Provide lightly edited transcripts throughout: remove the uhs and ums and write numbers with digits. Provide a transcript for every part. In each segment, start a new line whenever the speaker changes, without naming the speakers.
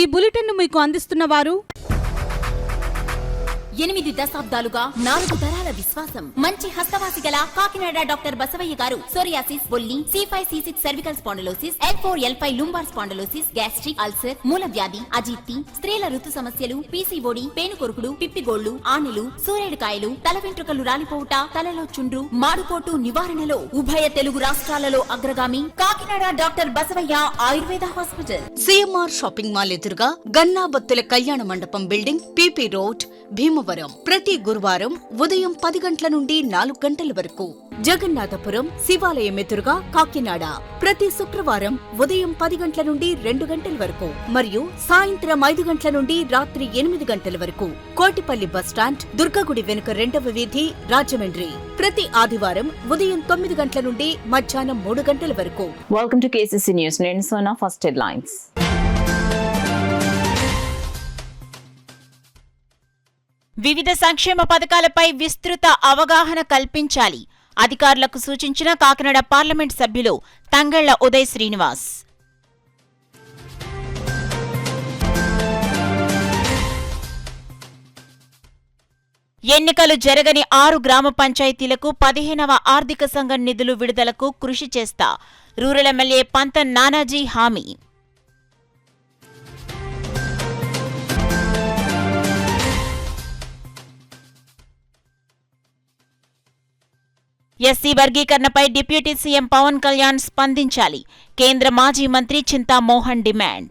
ఈ బులెటిన్ను మీకు అందిస్తున్న వారు
8 దశాబ్దాలుగా 4 తరాల విశ్వాసం. మంచి హస్తవాసి గల కాకినాడ డాక్టర్ బసవయ్య గారు సోరియాసిస్, బొల్లి, C5C6 cervical spondylosis, L4L5 lumbar spondylosis, gastric ulcer, మూల వ్యాధి, అజీర్తి, స్త్రీల ఋతు సమస్యలు, PCOD, పేనుకొరుకుడు, పిప్పిగోళ్లు, ఆనెలు, సూరేడుకాయలు, తల వెంట్రుకలు రాలిపోవుట, తలలో చుండ్రు, మాడుకోటు నివారణలో ఉభయ తెలుగు రాష్ట్రాలలో అగ్రగామి Kakinada doctor Basavaiah Ayurveda hospital.
CMR shopping mall ఎదురుగా గన్నాబత్తుల కళ్యాణ మండపం బిల్డింగ్, PP రోడ్, భీమవరం. ప్రతి గురువారం ఉదయం 10 గంటల నుండి 4 గంటల వరకు. జగన్నాథపురం శివాలయం ఎదురుగా కాకినాడ ప్రతి శుక్రవారం ఉదయం 10 గంటల నుండి 2 గంటల వరకు మరియు సాయంత్రం 5 గంటల నుండి రాత్రి 8 గంటల వరకు. కోటిపల్లి బస్టాండ్, దుర్గగుడి వెనుక 2వ వీధి, రాజమండ్రి. ప్రతి ఆదివారం ఉదయం 9 గంటల నుండి మధ్యాహ్నం 3 గంటల వరకు.
Welcome to KCC news. నేను సోనా. First headlines.
వివిధ సంక్షేమ పథకాలపై విస్తృత అవగాహన కల్పించాలి. అధికారులకు సూచించిన కాకినాడ పార్లమెంట్ సభ్యులు తంగళ్ల ఉదయ్ శ్రీనివాస్. ఎన్నికలు జరగని 6 గ్రామ పంచాయతీలకు 15వ ఆర్థిక సంఘం నిధులు విడుదలకు కృషి చేస్తా. రూరల్ ఎమ్మెల్యే పంతం నానాజీ హామీ. ఎస్సీ వర్గీకరణపై డిప్యూటీ సీఎం పవన్ కళ్యాణ్ స్పందించాలి. కేంద్ర మాజీ మంత్రి చింతామోహన్ డిమాండ్.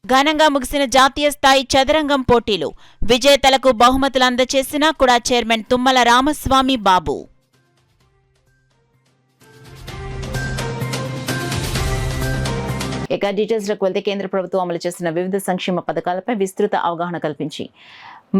ఘనంగా ముగిసిన జాతీయ స్థాయి చదరంగం పోటీలు. విజేతలకు బహుమతులు అందజేసిన కుడా చైర్మన్ తుమ్మల రామస్వామి బాబు.
ఇక డీటెయిల్స్లోకి వెళ్తే కేంద్ర ప్రభుత్వం అమలు చేస్తున్న వివిధ సంక్షేమ పథకాలపై విస్తృత అవగాహన కల్పించి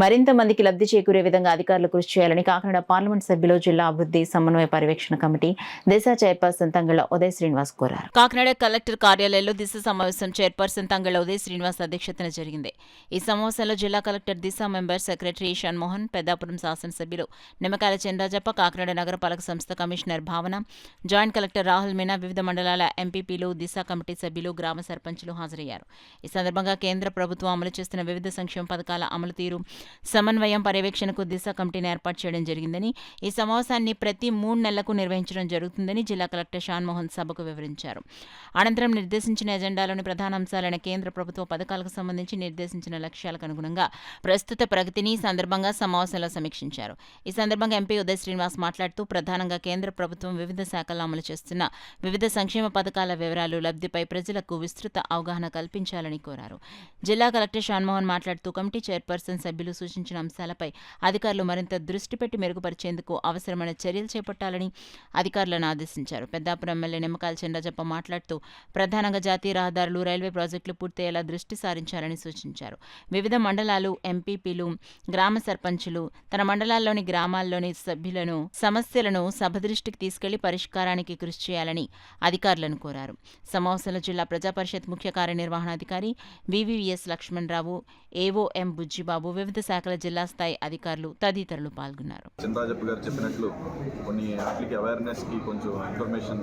మరింత మందికి లబ్ధి చేకూరే విధంగా అధికారులు కృషి చేయాలని కాకినాడ పార్లమెంట్ సభ్యులు, జిల్లా అభివృద్ధి సమన్వయ పర్యవేక్షణ కమిటీ దిశ చైర్పర్సన్ తంగళ్ల ఉదయ్ శ్రీనివాస్ కోరారు.
కాకినాడ కలెక్టర్ కార్యాలయంలో దిశ సమావేశం చైర్పర్సన్ తంగళ్ల ఉదయ్ శ్రీనివాస్ అధ్యక్షతన జరిగింది. ఈ సమావేశంలో జిల్లా కలెక్టర్ దిశ మెంబర్ సెక్రటరీ షణ్మోహన్, పెద్దాపురం శాసనసభ్యులు నిమ్మకాయల చెందాజప్ప, కాకినాడ నగరపాలక సంస్థ కమిషనర్ భావన, జాయింట్ కలెక్టర్ రాహుల్ మీనా, వివిధ మండలాల ఎంపీపీలు, దిశ కమిటీ సభ్యులు, గ్రామ సర్పంచులు హాజరయ్యారు. ఈ సందర్భంగా కేంద్ర ప్రభుత్వం అమలు చేస్తున్న వివిధ సంక్షేమ పథకాల అమలు తీరు, సమన్వయం, పర్యవేక్షణకు దిశ కమిటీని ఏర్పాటు చేయడం జరిగిందని, ఈ సమావేశాన్ని ప్రతి 3 నెలలకు నిర్వహించడం జరుగుతుందని జిల్లా కలెక్టర్ షాన్మోహన్ సభకు వివరించారు. అనంతరం నిర్దేశించిన ఎజెండాలోని ప్రధాన అంశాలైన కేంద్ర ప్రభుత్వ పథకాలకు సంబంధించి నిర్దేశించిన లక్ష్యాలకు అనుగుణంగా ప్రస్తుత ప్రగతిని సందర్భంగా సమావేశంలో సమీక్షించారు. ఈ సందర్భంగా ఎంపీ ఉదయ్ శ్రీనివాస్ మాట్లాడుతూ ప్రధానంగా కేంద్ర ప్రభుత్వం వివిధ శాఖల్లో అమలు చేస్తున్న వివిధ సంక్షేమ పథకాల వివరాలు, లబ్ధిపై ప్రజలకు విస్తృత అవగాహన కల్పించాలని కోరారు. జిల్లా కలెక్టర్ షాన్మోహన్ మాట్లాడుతూ కమిటీ చైర్పర్సన్ సభ్యులు సూచించిన అంశాలపై అధికారులు మరింత దృష్టి పెట్టి మెరుగుపరిచేందుకు అవసరమైన చర్యలు చేపట్టాలని అధికారులను ఆదేశించారు. పెద్దాపురం ఎమ్మెల్యే నిమ్మకాయల చెండాజప్ప మాట్లాడుతూ ప్రధానంగా జాతీయ రహదారులు, రైల్వే ప్రాజెక్టులు పూర్తయ్యేలా దృష్టి సారించాలని సూచించారు. వివిధ మండలాలు ఎంపీపీలు, గ్రామ సర్పంచులు తన మండలాల్లోని గ్రామాల్లోని సభ్యులను సమస్యలను సభ దృష్టికి తీసుకెళ్లి పరిష్కారానికి కృషి చేయాలని అధికారులను కోరారు. సమావేశంలో జిల్లా ప్రజాపరిషత్ ముఖ్య కార్యనిర్వహణాధికారి VVVS లక్ష్మణరావు, AOM బుజ్జిబాబు, వివిధ శాఖల జిల్లా స్థాయి అధికారులు తదితరులు పాల్గొన్నారు.
చంద్రాజప్ప గారు చెప్పినట్లు కొన్ని వాటికి అవేర్నెస్కి కొంచెం ఇన్ఫర్మేషన్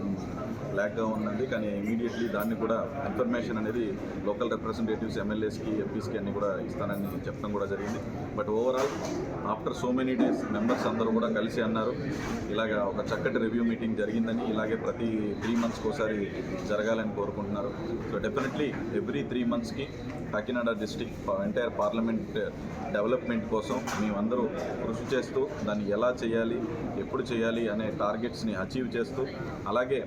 ల్యాక్గా ఉన్నది. కానీ ఇమీడియట్లీ దాన్ని కూడా ఇన్ఫర్మేషన్ అనేది లోకల్ రిప్రజెంటేటివ్స్, ఎమ్మెల్యేస్కి, ఎంపీస్కి అన్ని కూడా ఇస్తానని చెప్పడం కూడా జరిగింది. But overall after so many days members అందరూ కూడా కలిసి అన్నారు ఇలాగ ఒక చక్కటి రివ్యూ మీటింగ్ జరిగిందని, ఇలాగే ప్రతి 3 monthsకి ఒకసారి జరగాలని కోరుకుంటున్నారు. సో డెఫినెట్లీ ఎవ్రీ 3 monthsకి Kakinada district entire parliament development కోసం మేమందరూ కృషి చేస్తూ దాన్ని ఎలా చేయాలి, ఎప్పుడు చేయాలి అనే టార్గెట్స్ని అచీవ్ చేస్తూ, అలాగే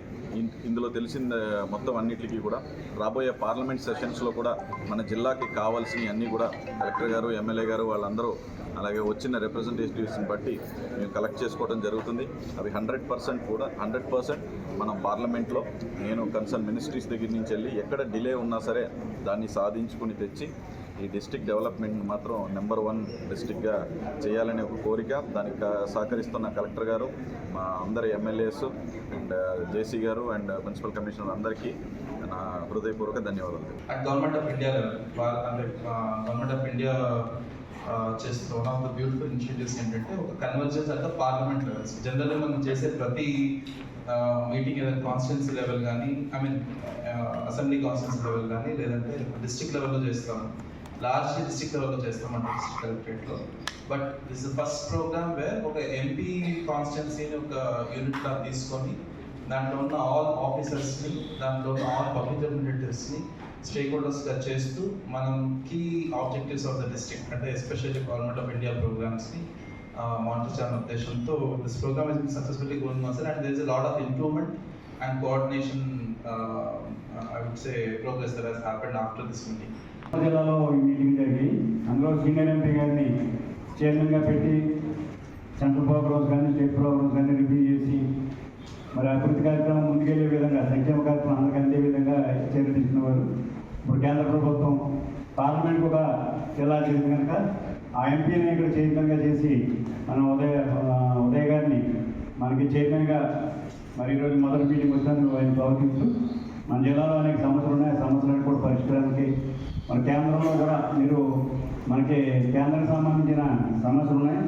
ఇందులో తెలిసిన మొత్తం అన్నిటికీ కూడా రాబోయే పార్లమెంట్ సెషన్స్లో కూడా మన జిల్లాకి కావాల్సినవి అన్నీ కూడా కలెక్టర్ గారు, ఎమ్మెల్యే గారు వాళ్ళందరూ అలాగే వచ్చిన రిప్రజెంటేటివ్స్ని బట్టి మేము కలెక్ట్ చేసుకోవడం జరుగుతుంది. అవి 100% కూడా 100% మనం పార్లమెంట్లో నేను కన్సర్న్ మినిస్ట్రీస్ దగ్గర నుంచి వెళ్ళి ఎక్కడ డిలే ఉన్నా సరే దాన్ని సాధించుకుని తెచ్చి ఈ డిస్ట్రిక్ట్ డెవలప్మెంట్ మాత్రం నెంబర్ 1 డిస్ట్రిక్ట్గా చేయాలనే ఒక కోరిక. దానికి సహకరిస్తున్న కలెక్టర్ గారు, మా అందరి ఎమ్మెల్యేస్ అండ్ జేసీ గారు అండ్ మున్సిపల్ కమిషనర్ అందరికీ నా హృదయపూర్వక ధన్యవాదాలు.
గవర్నమెంట్ ఆఫ్ ఇండియా చేస్తున్న one of the beautiful initiatives ఏంటంటే ఒక convergence at the parliament levels. జనరల్గా మనం చేసే ప్రతి మీటింగ్ ఏదైనా కాన్స్టిట్యున్సీ లెవెల్ కానీ అసెంబ్లీ కాన్స్టిట్యున్సీ లెవెల్ కానీ లేదంటే డిస్ట్రిక్ట్ లెవెల్లో చేస్తాము, లార్జ్లీ డిస్ట్రిక్ట్ లెవెల్లో చేస్తామంటే డిస్ట్రిక్ట్ కలెక్టరేట్లో. But this the first programme where ఒక ఎంపీ కాన్స్టిట్యున్సీని ఒక యూనిట్లా తీసుకొని దాంట్లో ఉన్న ఆల్ ఆఫీసర్స్ని, దాంట్లో ఉన్న ఆల్ పబ్లిక్ అడ్మినిస్ట్రేటర్స్ని స్టేక్ హోల్డర్స్గా చేస్తూ మనం key objectives of the district అంటే ఎస్పెషల్లీ గవర్నమెంట్ ఆఫ్ ఇండియా ప్రోగ్రామ్స్ని మానిటర్ చేయాలనే ఉద్దేశంతో this programme is successfully going on, and there is a lot of improvement and coordination I would say progress that has happened after this meeting.
జిల్లాలో ఈ meeting జరిగి అందులో senior MP గారిని చైర్మన్గా పెట్టి సెంట్రల్ ప్రోగ్రామ్స్ కానీ స్టేట్ ప్రోగ్రామ్స్ కానీ review చేసి మరి అభివృద్ధి కార్యక్రమం ముందుకెళ్లే విధంగా, సంక్షేమ కార్యక్రమం అందరికీ అందే విధంగా చర్య తీసుకునేవారు. ఇప్పుడు కేంద్ర ప్రభుత్వం పార్లమెంట్ కూడా జిల్లా చేసింది కనుక ఆ ఎంపీని ఇక్కడ చైర్మన్గా చేసి మనం ఉదయ్ గారిని మనకి చైర్మన్గా మరి ఈరోజు మొదటి మీటింగ్ వచ్చినందుకు ఆయన స్వాగతిస్తూ మన జిల్లాలో అనేక సమస్యలు ఉన్నాయి, ఆ సమస్యలను కూడా పరిష్కారానికి మన కేంద్రంలో కూడా మీరు మనకి కేంద్రానికి సంబంధించిన సమస్యలు ఉన్నాయి,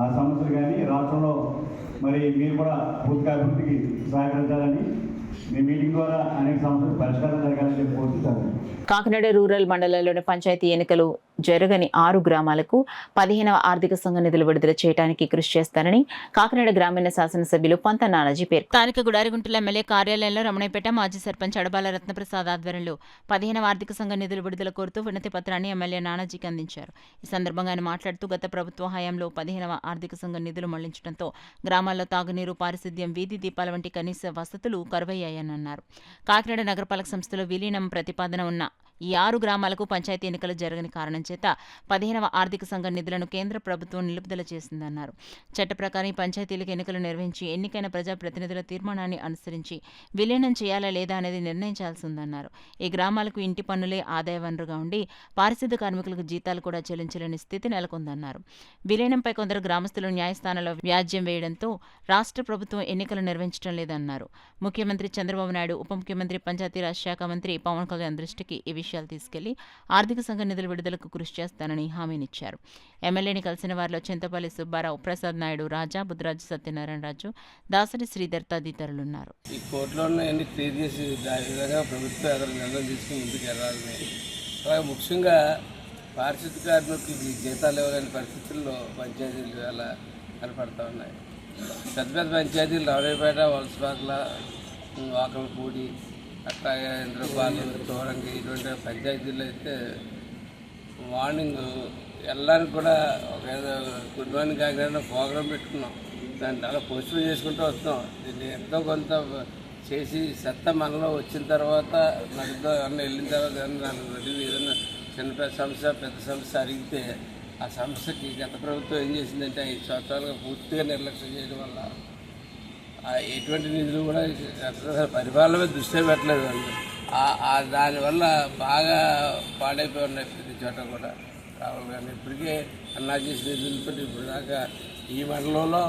ఆ సమస్యలు కానీ రాష్ట్రంలో మరి మీరు కూడా పూర్తిగా అభివృద్ధికి సహకరించాలని మీ మీటింగ్ ద్వారా అనేక సమస్యలు పరిష్కారం జరగాలని చెప్పి కోరుతున్నాను.
కాకినాడ రూరల్ మండలంలోని పంచాయతీ ఎన్నికలు జరగని 6 గ్రామాలకు 15వ ఆర్థిక సంఘ నిధులు విడుదల చేయడానికి కృషి చేస్తారని కాకినాడ గ్రామీణ శాసనసభ్యులు పంత నానాజీ పేర్కొన్నారు.
స్థానిక గుడారిగుంటల ఎమ్మెల్యే కార్యాలయంలో రమణయ్యపేట మాజీ సర్పంచ్ అడబాల రత్నప్రసాద్ ఆధ్వర్యంలో 15వ ఆర్థిక సంఘ నిధులు విడుదల కోరుతూ వినతి పత్రాన్ని ఎమ్మెల్యే నానాజీకి అందించారు. ఈ సందర్భంగా ఆయన మాట్లాడుతూ గత ప్రభుత్వ హయాంలో 15వ ఆర్థిక సంఘ నిధులు మళ్లించడంతో గ్రామాల్లో తాగునీరు, పారిశుద్ధ్యం, వీధి దీపాల వంటి కనీస వసతులు కరువయ్యాయని అన్నారు. కాకినాడ నగరపాలక సంస్థలో విలీనం ప్రతిపాదన ఉన్న ఈ 6 గ్రామాలకు పంచాయతీ ఎన్నికలు జరగని కారణం చేత 15వ ఆర్థిక సంఘ నిధులను కేంద్ర ప్రభుత్వం నిలుపుదల చేసిందన్నారు. చట్ట ప్రకారం పంచాయతీలకు ఎన్నికలు నిర్వహించి ఎన్నికైన ప్రజాప్రతినిధుల తీర్మానాన్ని అనుసరించి విలీనం చేయాలా లేదా అనేది నిర్ణయించాల్సి ఉందన్నారు. ఈ గ్రామాలకు ఇంటి పన్నులే ఆదాయ వనరుగా ఉండి పారిశుద్ధ్య కార్మికులకు జీతాలు కూడా చెల్లించలేని స్థితి నెలకొందన్నారు. విలీనంపై కొందరు గ్రామస్తులు న్యాయస్థానంలో వ్యాజ్యం వేయడంతో రాష్ట్ర ప్రభుత్వం ఎన్నికలు నిర్వహించడం లేదన్నారు. ముఖ్యమంత్రి చంద్రబాబు నాయుడు, ఉప ముఖ్యమంత్రి, పంచాయతీరాజ్ శాఖ మంత్రి పవన్ కళ్యాణ్ దృష్టికి ఈ విషయాలు తీసుకెళ్లి ఆర్థిక సంఘ నిధుల విడుదలకు కృషి చేస్తానని హామీనిచ్చారు. ఎమ్మెల్యేని కలిసిన వారిలో చింతపల్లి సుబ్బారావు, ప్రసాద్ నాయుడు, రాజా, బుద్రాజు సత్యనారాయణ రాజు, దాసరి శ్రీధర్ తదితరులున్నారు.
ఈ కోర్టులో ఉన్న క్లియర్ చేసి విధంగా ప్రభుత్వం ఎదురు నిర్ణయం తీసుకుని ముందుకు వెళ్ళాలని, అలాగే ముఖ్యంగా పారిశుద్ధ్య కార్మికులకి జీతాలు ఇవ్వలేని పరిస్థితుల్లో పంచాయతీలు అలా కనపడుతూ ఉన్నాయి. పెద్ద పెద్ద పంచాయతీలు రవణయ్యపేట, వలసపాకల, వాకలపూడి, అట్లాగే ఇంద్రపాలు, తోరంగి ఇటువంటి పంచాయతీల్లో అయితే మార్నింగ్ వెళ్ళడానికి కూడా ఒక ఏదో గుడ్ మార్నింగ్ కాకినాడ ప్రోగ్రాం పెట్టుకున్నాం. దాన్ని అలా పోస్టులు చేసుకుంటూ వస్తాం. దీన్ని ఎంతో కొంత చేసి చెత్త మనలో వచ్చిన తర్వాత నదిలో ఏమన్నా వెళ్ళిన తర్వాత ఏదైనా చిన్న సమస్య పెద్ద సమస్య అడిగితే ఆ సమస్యకి గత ప్రభుత్వం ఏం చేసిందంటే 5 సంవత్సరాలుగా పూర్తిగా నిర్లక్ష్యం చేయడం వల్ల ఎటువంటి నిధులు కూడా పరిపాలన మీద దృష్టి పెట్టలేదు. దానివల్ల బాగా పాడైపోయి ఉన్నాయి ప్రతి చోట కూడా. రావాలి కానీ ఇప్పటికే అన్నా చేసిన నిధులతో ఇప్పుడు దాకా ఈ మండలంలో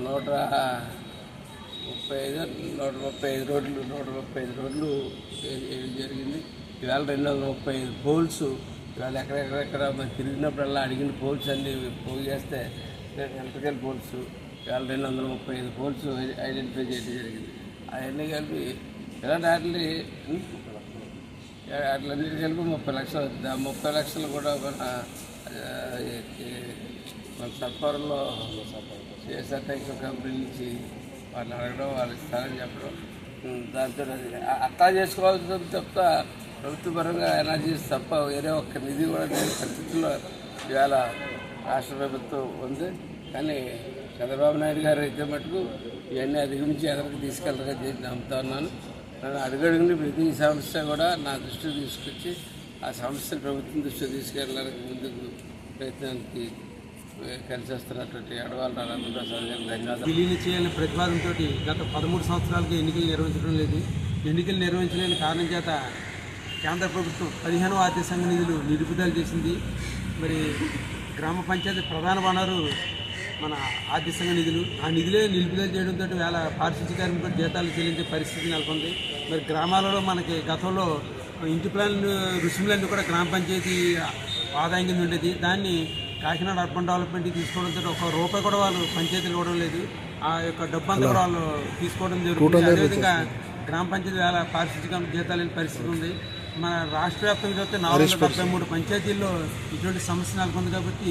135 రోడ్లు వేయడం జరిగింది. ఇవాళ 235 పోల్స్ ఇవాళ ఎక్కడెక్కడ మరి తిరిగినప్పుడల్లా అడిగిన పోల్స్ అన్నీ పోగు చేస్తే ఎలక్ట్రికల్ పోల్స్ ఇవాళ 235 పోల్స్ ఐడెంటిఫై చేయడం జరిగింది. అవన్నీ కలిపి ఇలాంటి వాటిలన్నిటి కలిపి 30 లక్షలు అవుతుంది. ఆ 30 లక్షలు కూడా మన సత్వరంలో సిఎస్ఆర్ టెక్నికల్ కంపెనీ నుంచి వాళ్ళని అడగడం, వాళ్ళు ఇస్తారని చెప్పడం, దాంతో అట్లా చేసుకోవాల్సి తప్ప ప్రభుత్వ పరంగా ఎనర్జీ తప్ప వేరే ఒక్క నిధి కూడా లేని పరిస్థితుల్లో ఇవాళ రాష్ట్ర ప్రభుత్వం ఉంది. కానీ చంద్రబాబు నాయుడు గారు అయితే మటుకు ఇవన్నీ అధిగమించి ఎదరికి తీసుకెళ్ళగా చేసి నమ్ముతా ఉన్నాను. నేను అడుగడుగుని ప్రతి సమస్య కూడా నా దృష్టికి తీసుకొచ్చి ఆ సమస్యను ప్రభుత్వం దృష్టికి తీసుకెళ్ళడానికి ముందుకు ప్రయత్నానికి కలిసి వస్తున్నటువంటి అడవాల రత్నప్రసాద్ గారు ధన్యవాదాలు.
విలీనం చేయాలని ప్రతిపాదనతో గత 13 సంవత్సరాలుగా ఎన్నికలు నిర్వహించడం లేదు. ఎన్నికలు నిర్వహించలేని కారణం చేత కేంద్ర ప్రభుత్వం 15వ ఆర్థిక సంఘ నిధులు నిలుపుదల చేసింది. మరి గ్రామ పంచాయతీ ప్రధాన వనరు మన ఆర్థిక సంఘ నిధులు. ఆ నిధులే నిలుపుదల చేయడంతో వేళ పారిశుద్ధ్య కార్మికులు జీతాలు చెల్లించే పరిస్థితి నెలకొంది. మరి గ్రామాలలో మనకి గతంలో ఇంటి ప్లాన్ రుసుములన్నీ కూడా గ్రామ పంచాయతీ ఆదాయం కింద ఉండేది. దాన్ని కాకినాడ అర్బన్ డెవలప్మెంట్కి తీసుకోవడంతో ఒక రూపాయి కూడా వాళ్ళు పంచాయతీలు ఇవ్వడం లేదు. ఆ యొక్క డబ్బు అంతా కూడా వాళ్ళు తీసుకోవడం జరుగుతుంది. అదేవిధంగా గ్రామ పంచాయతీ వేల పారిశుద్ధ్య జీతాలు లేని పరిస్థితి ఉంది. మన రాష్ట్ర వ్యాప్తంగా చూస్తే 473 పంచాయతీల్లో ఇటువంటి సమస్య నెలకొంది. కాబట్టి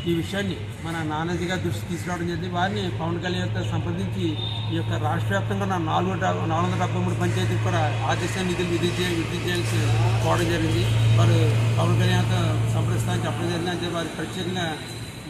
ఈ విషయాన్ని మన నానాజీ గారి దృష్టి తీసుకురావడం జరిగింది. వారిని పవన్ కళ్యాణ్తో సంప్రదించి ఈ యొక్క రాష్ట్ర వ్యాప్తంగా ఉన్న 473 పంచాయతీకి కూడా ఆదేశాన్ని నిధులు విడుదల చేయాల్సి పోవడం జరిగింది. వారు పవన్ కళ్యాణ్తో సంప్రదిస్తామని చెప్పడం జరిగింది. అంటే వారికి ప్రత్యేకంగా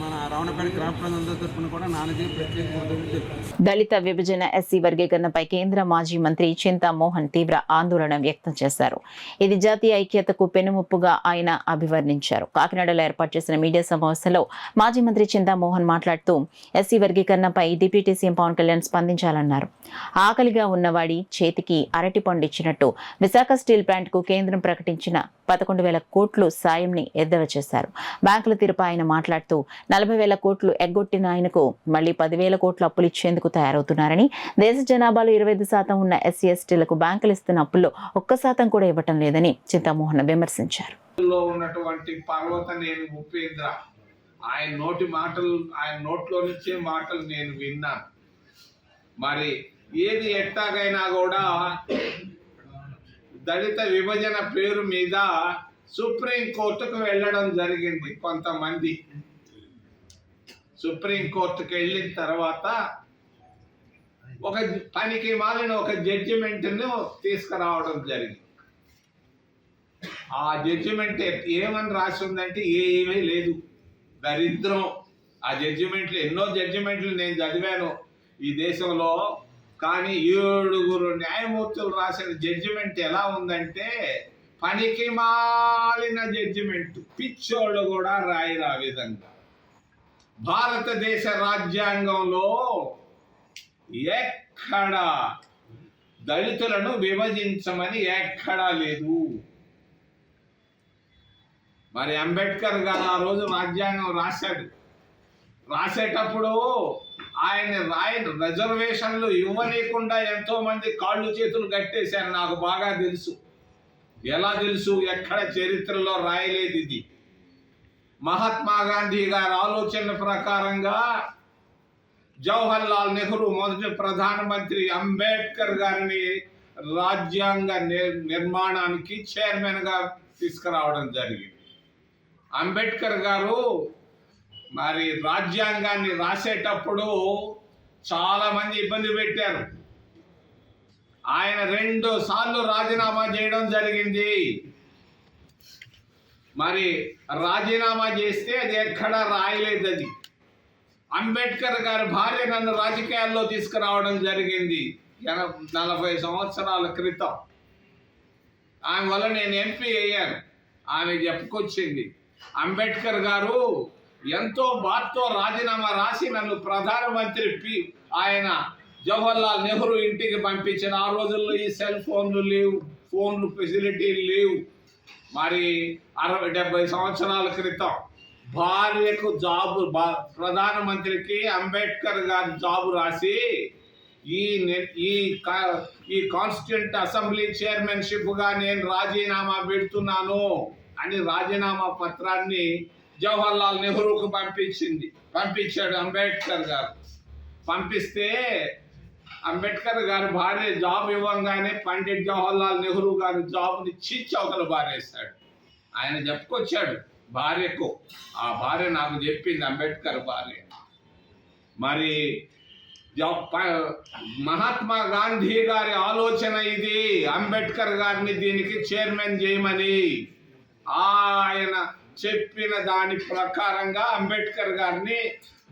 మన రావణపేట గ్రామ ప్రజలందరి తరఫున కూడా నానాజీ ప్రత్యేక కృతజ్ఞతలు తెలుపుతున్నాను.
దళిత విభజన ఎస్సీ వర్గీకరణపై కేంద్ర మాజీ మంత్రి చింతా మోహన్ తీవ్ర ఆందోళన వ్యక్తం చేశారు. ఇది జాతీయ ఐక్యతకు పెనుముప్పుగా ఆయన అభివర్ణించారు. కాకినాడలో ఏర్పాటు చేసిన మీడియా సమావేశంలో మాజీ మంత్రి చింతా మోహన్ మాట్లాడుతూ ఎస్సీ వర్గీకరణపై డిప్యూటీ సీఎం పవన్ కళ్యాణ్ స్పందించాలన్నారు. ఆకలిగా ఉన్నవాడి చేతికి అరటి పండు ఇచ్చినట్టు విశాఖ స్టీల్ ప్లాంట్కు కేంద్రం ప్రకటించిన 11,000 కోట్లు సాయంని ఎద్దేవా చేశారు. బ్యాంకుల తీరుపై ఆయన మాట్లాడుతూ 40,000 కోట్లు ఎగ్గొట్టిన ఆయనకు మళ్లీ 10,000 కోట్లు అప్పులు ఇచ్చేందుకు తయారవుతున్నారని, దేశ జనాభాలో 25% ఉన్న ఎస్సీ ఎస్టీలకు బ్యాంకులు ఇస్తున్న అప్పుల్లో 1% కూడా ఇవ్వటం లేదని చింతామోహన్ విమర్శించారు.
ఉన్నటువంటి పర్వతనేని ఉపేంద్ర ఆయన నోట్లో నుంచే మాటలు నేను విన్నాను. మరి ఏది ఎట్టాగైనా కూడా దళిత విభజన పేరు మీద సుప్రీం కోర్టుకు వెళ్ళడం జరిగింది. కొంతమంది సుప్రీం కోర్టుకు వెళ్ళిన తర్వాత ఒక పనికి మాలిన ఒక జడ్జిమెంట్ను తీసుకురావడం జరిగింది. ఆ జడ్జిమెంట్ ఏమని రాసి ఉందంటే ఏమీ లేదు, దరిద్రం. ఆ జడ్జిమెంట్లు ఎన్నో జడ్జిమెంట్లు నేను చదివాను ఈ దేశంలో. కానీ 7 న్యాయమూర్తులు రాసిన జడ్జిమెంట్ ఎలా ఉందంటే పనికి మాలిన జడ్జిమెంట్. పిచ్చోళ్ళు కూడా రాయరు ఆ విధంగా. భారతదేశ రాజ్యాంగంలో ఎక్కడా దళితులను విభజించమని ఎక్కడా లేదు. మరి అంబేద్కర్ గారు ఆ రోజు రాజ్యాంగం రాసేటప్పుడు ఆయన రిజర్వేషన్లు ఇవ్వలేకుండా ఎంతో మంది కాళ్ళు చేతులు కట్టేశారు. నాకు బాగా తెలుసు. ఎలా తెలుసు? ఎక్కడ చరిత్రలో రాయలేదు ఇది. మహాత్మా గాంధీ గారి ఆలోచన ప్రకారంగా జవహర్ లాల్ నెహ్రూ మొదటి ప్రధానమంత్రి అంబేద్కర్ గారిని రాజ్యాంగ నిర్మాణానికి చైర్మన్ గా తీసుకురావడం జరిగింది. అంబేద్కర్ గారు మరి రాజ్యాంగాన్ని రాసేటప్పుడు చాలా మంది ఇబ్బంది పెట్టారు. ఆయన 2 సార్లు రాజీనామా చేయడం జరిగింది. మరి రాజీనామా చేస్తే అది ఎక్కడా రాయలేదు. అది అంబేద్కర్ గారి భార్య నన్ను రాజకీయాల్లో తీసుకురావడం జరిగింది 40 సంవత్సరాల క్రితం. ఆమె వల్ల నేను ఎంపీ అయ్యాను. ఆమె చెప్పుకొచ్చింది, అంబేద్కర్ గారు ఎంతో బాధతో రాజీనామా రాసి నన్ను ప్రధానమంత్రి ఆయన జవహర్ లాల్ నెహ్రూ ఇంటికి పంపించిన. ఆ రోజుల్లో ఈ సెల్ ఫోన్లు లేవు, ఫోన్లు ఫెసిలిటీలు లేవు. మరి 60-70 సంవత్సరాల క్రితం భార్యకు జాబు, ప్రధానమంత్రికి అంబేద్కర్ గారి జాబు రాసి ఈ కాన్స్టిట్యూంట్ అసెంబ్లీ చైర్మన్షిప్ గా నేను రాజీనామా పెడుతున్నాను అని రాజీనామా పత్రాన్ని జవహర్ లాల్ నెహ్రూకు పంపించాడు అంబేద్కర్ గారు. పంపిస్తే అంబేద్కర్ గారి భార్య జాబ్ ఇవ్వగానే పండిట్ జవహర్ లాల్ నెహ్రూ గారి జాబ్ని చీచవతలు బారేస్తాడు. ఆయన చెప్పుకొచ్చాడు భార్యకు. ఆ భార్య నాకు చెప్పింది, అంబేద్కర్ భార్య. మరి మహాత్మా గాంధీ గారి ఆలోచన ఇది, అంబేద్కర్ గారిని దీనికి చైర్మన్ చేయమని. ఆయన చెప్పిన దాని ప్రకారంగా అంబేద్కర్ గారిని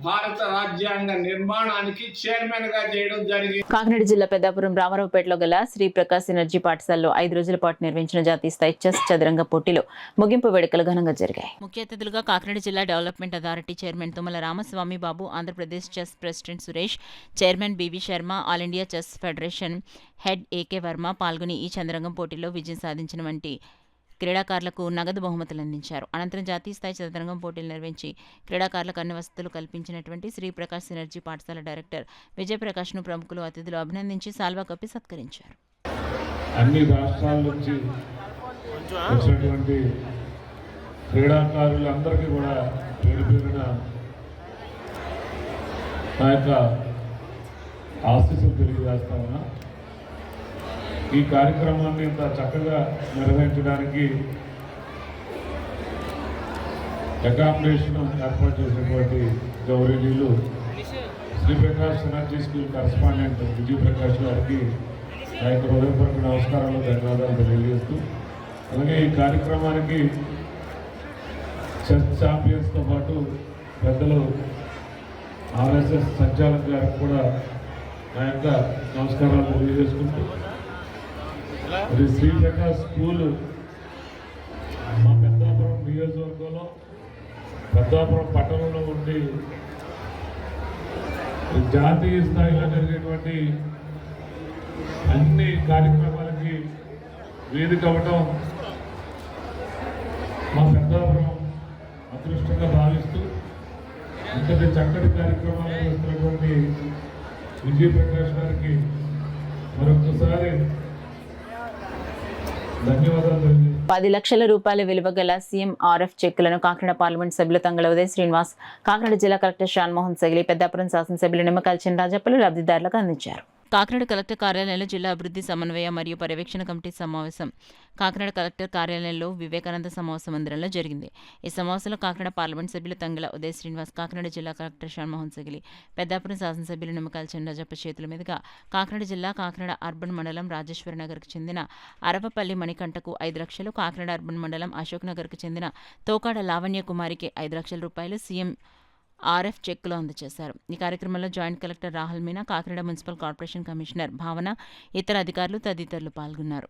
భారత రాజ్యాంగ నిర్మాణానికి చైర్మన్ గా చేయడం జరిగింది.
కాకినాడ జిల్లా పెద్దాపురం రామారావుపేటలో గల శ్రీ ప్రకాశ్ ఎనర్జీ పాఠశాలలో 5 రోజుల పాటు నిర్వహించిన జాతీయ స్థాయి చెస్ చదరంగ పోటీలో ముగింపు వేడుకలు ఘనంగా జరిగాయి.
ముఖ్య అతిథులుగా కాకినాడ జిల్లా development authority chairman Tummala Ramaswamy Babu, Andhra Pradesh chess president Suresh, chairman BV Sharma, all India chess federation head AK Varma పాల్గొని ఈ చదరంగం పోటీలో విజయం సాధించిన వంటి క్రీడాకారులకు నగదు బహుమతులు అందించారు. అనంతరం జాతీయ స్థాయి చదరంగం పోటీలు నిర్వహించి క్రీడాకారులకు అన్ని వసతులు కల్పించినటువంటి శ్రీ ప్రకాశ్ ఎనర్జీ పాఠశాల డైరెక్టర్ విజయప్రకాష్ను ప్రముఖులు అతిథులు అభినందించి సాల్వా కప్పి సత్కరించారు.
అన్ని రాష్ట్రాల నుంచి వచ్చినటువంటి
క్రీడాకారులందరికీ కూడా పేరు పేరున నా యొక్క ఆశీస్సులు తెలియజేస్తా ఉన్నా. ఈ కార్యక్రమాన్ని ఇంత చక్కగా నిర్వహించడానికి అకామిడేషన్ ఏర్పాటు చేసినటువంటి గౌరవనీయులు Shri Prakash energy school correspondent Vijay Prakash గారికి నా యొక్క హృదయపూర్వక నమస్కారాలు, ధన్యవాదాలు తెలియజేస్తూ, అలాగే ఈ కార్యక్రమానికి చెస్ ఛాంపియన్స్తో పాటు పెద్దలు ఆర్ఎస్ఎస్ సంచాలక్ గారికి కూడా నా యొక్క నమస్కారాలు తెలియజేసుకుంటూ, మరి శ్రీ ప్రకాష్ స్కూల్ మా పెద్దాపురం నియోజకవర్గంలో పెద్దాపురం పట్టణంలో ఉండి జాతీయ స్థాయిలో జరిగేటువంటి అన్ని కార్యక్రమాలకి వేదిక అవ్వటం మా పెద్దాపురం అదృష్టంగా భావిస్తూ, ఇంతటి చక్కటి కార్యక్రమాలు చేస్తున్నటువంటి విజయ్ ప్రకాష్ గారికి మరొకసారి ధన్యవాదాలు తెలియజేస్తున్నాను.
10 లక్షల రూపాయల విలువ గల CMRF చెక్కులను కాకినాడ పార్లమెంట్ సభ్యులు తంగళ ఉదయ్ శ్రీనివాస్, కాకినాడ జిల్లా కలెక్టర్ షాన్మోహన్ సగిలి, పెద్దాపురం శాసనసభ్యులు నిమ్మకాయల చినరాజప్పలు లబ్ధిదారులకు అందించారు.
కాకినాడ కలెక్టర్ కార్యాలయంలో జిల్లా అభివృద్ధి సమన్వయ మరియు పర్యవేక్షణ కమిటీ సమావేశం కాకినాడ కలెక్టర్ కార్యాలయంలో వివేకానంద సమావేశ మందిరంలో జరిగింది. ఈ సమావేశంలో కాకినాడ పార్లమెంట్ సభ్యులు తంగళ ఉదయ్ శ్రీనివాస్, కాకినాడ జిల్లా కలెక్టర్ షాన్మోహన్ సగిలి, పెద్దాపురం శాసనసభ్యులు నిమ్మకాయల చినరాజప్ప చేతుల మీదుగా కాకినాడ జిల్లా కాకినాడ అర్బన్ మండలం రాజేశ్వర నగర్కు చెందిన అరవపల్లి మణికంఠకు 5 లక్షలు, కాకినాడ అర్బన్ మండలం అశోక్ నగర్కు చెందిన తోకాడ లావణ్య కుమారికి 5 లక్షల రూపాయలు CMRF చెక్కులు అందజేశారు. ఈ కార్యక్రమంలో joint collector Rahul Meena, Kakinada municipal corporation commissioner భావన, ఇతర అధికారులు తదితరులు పాల్గొన్నారు.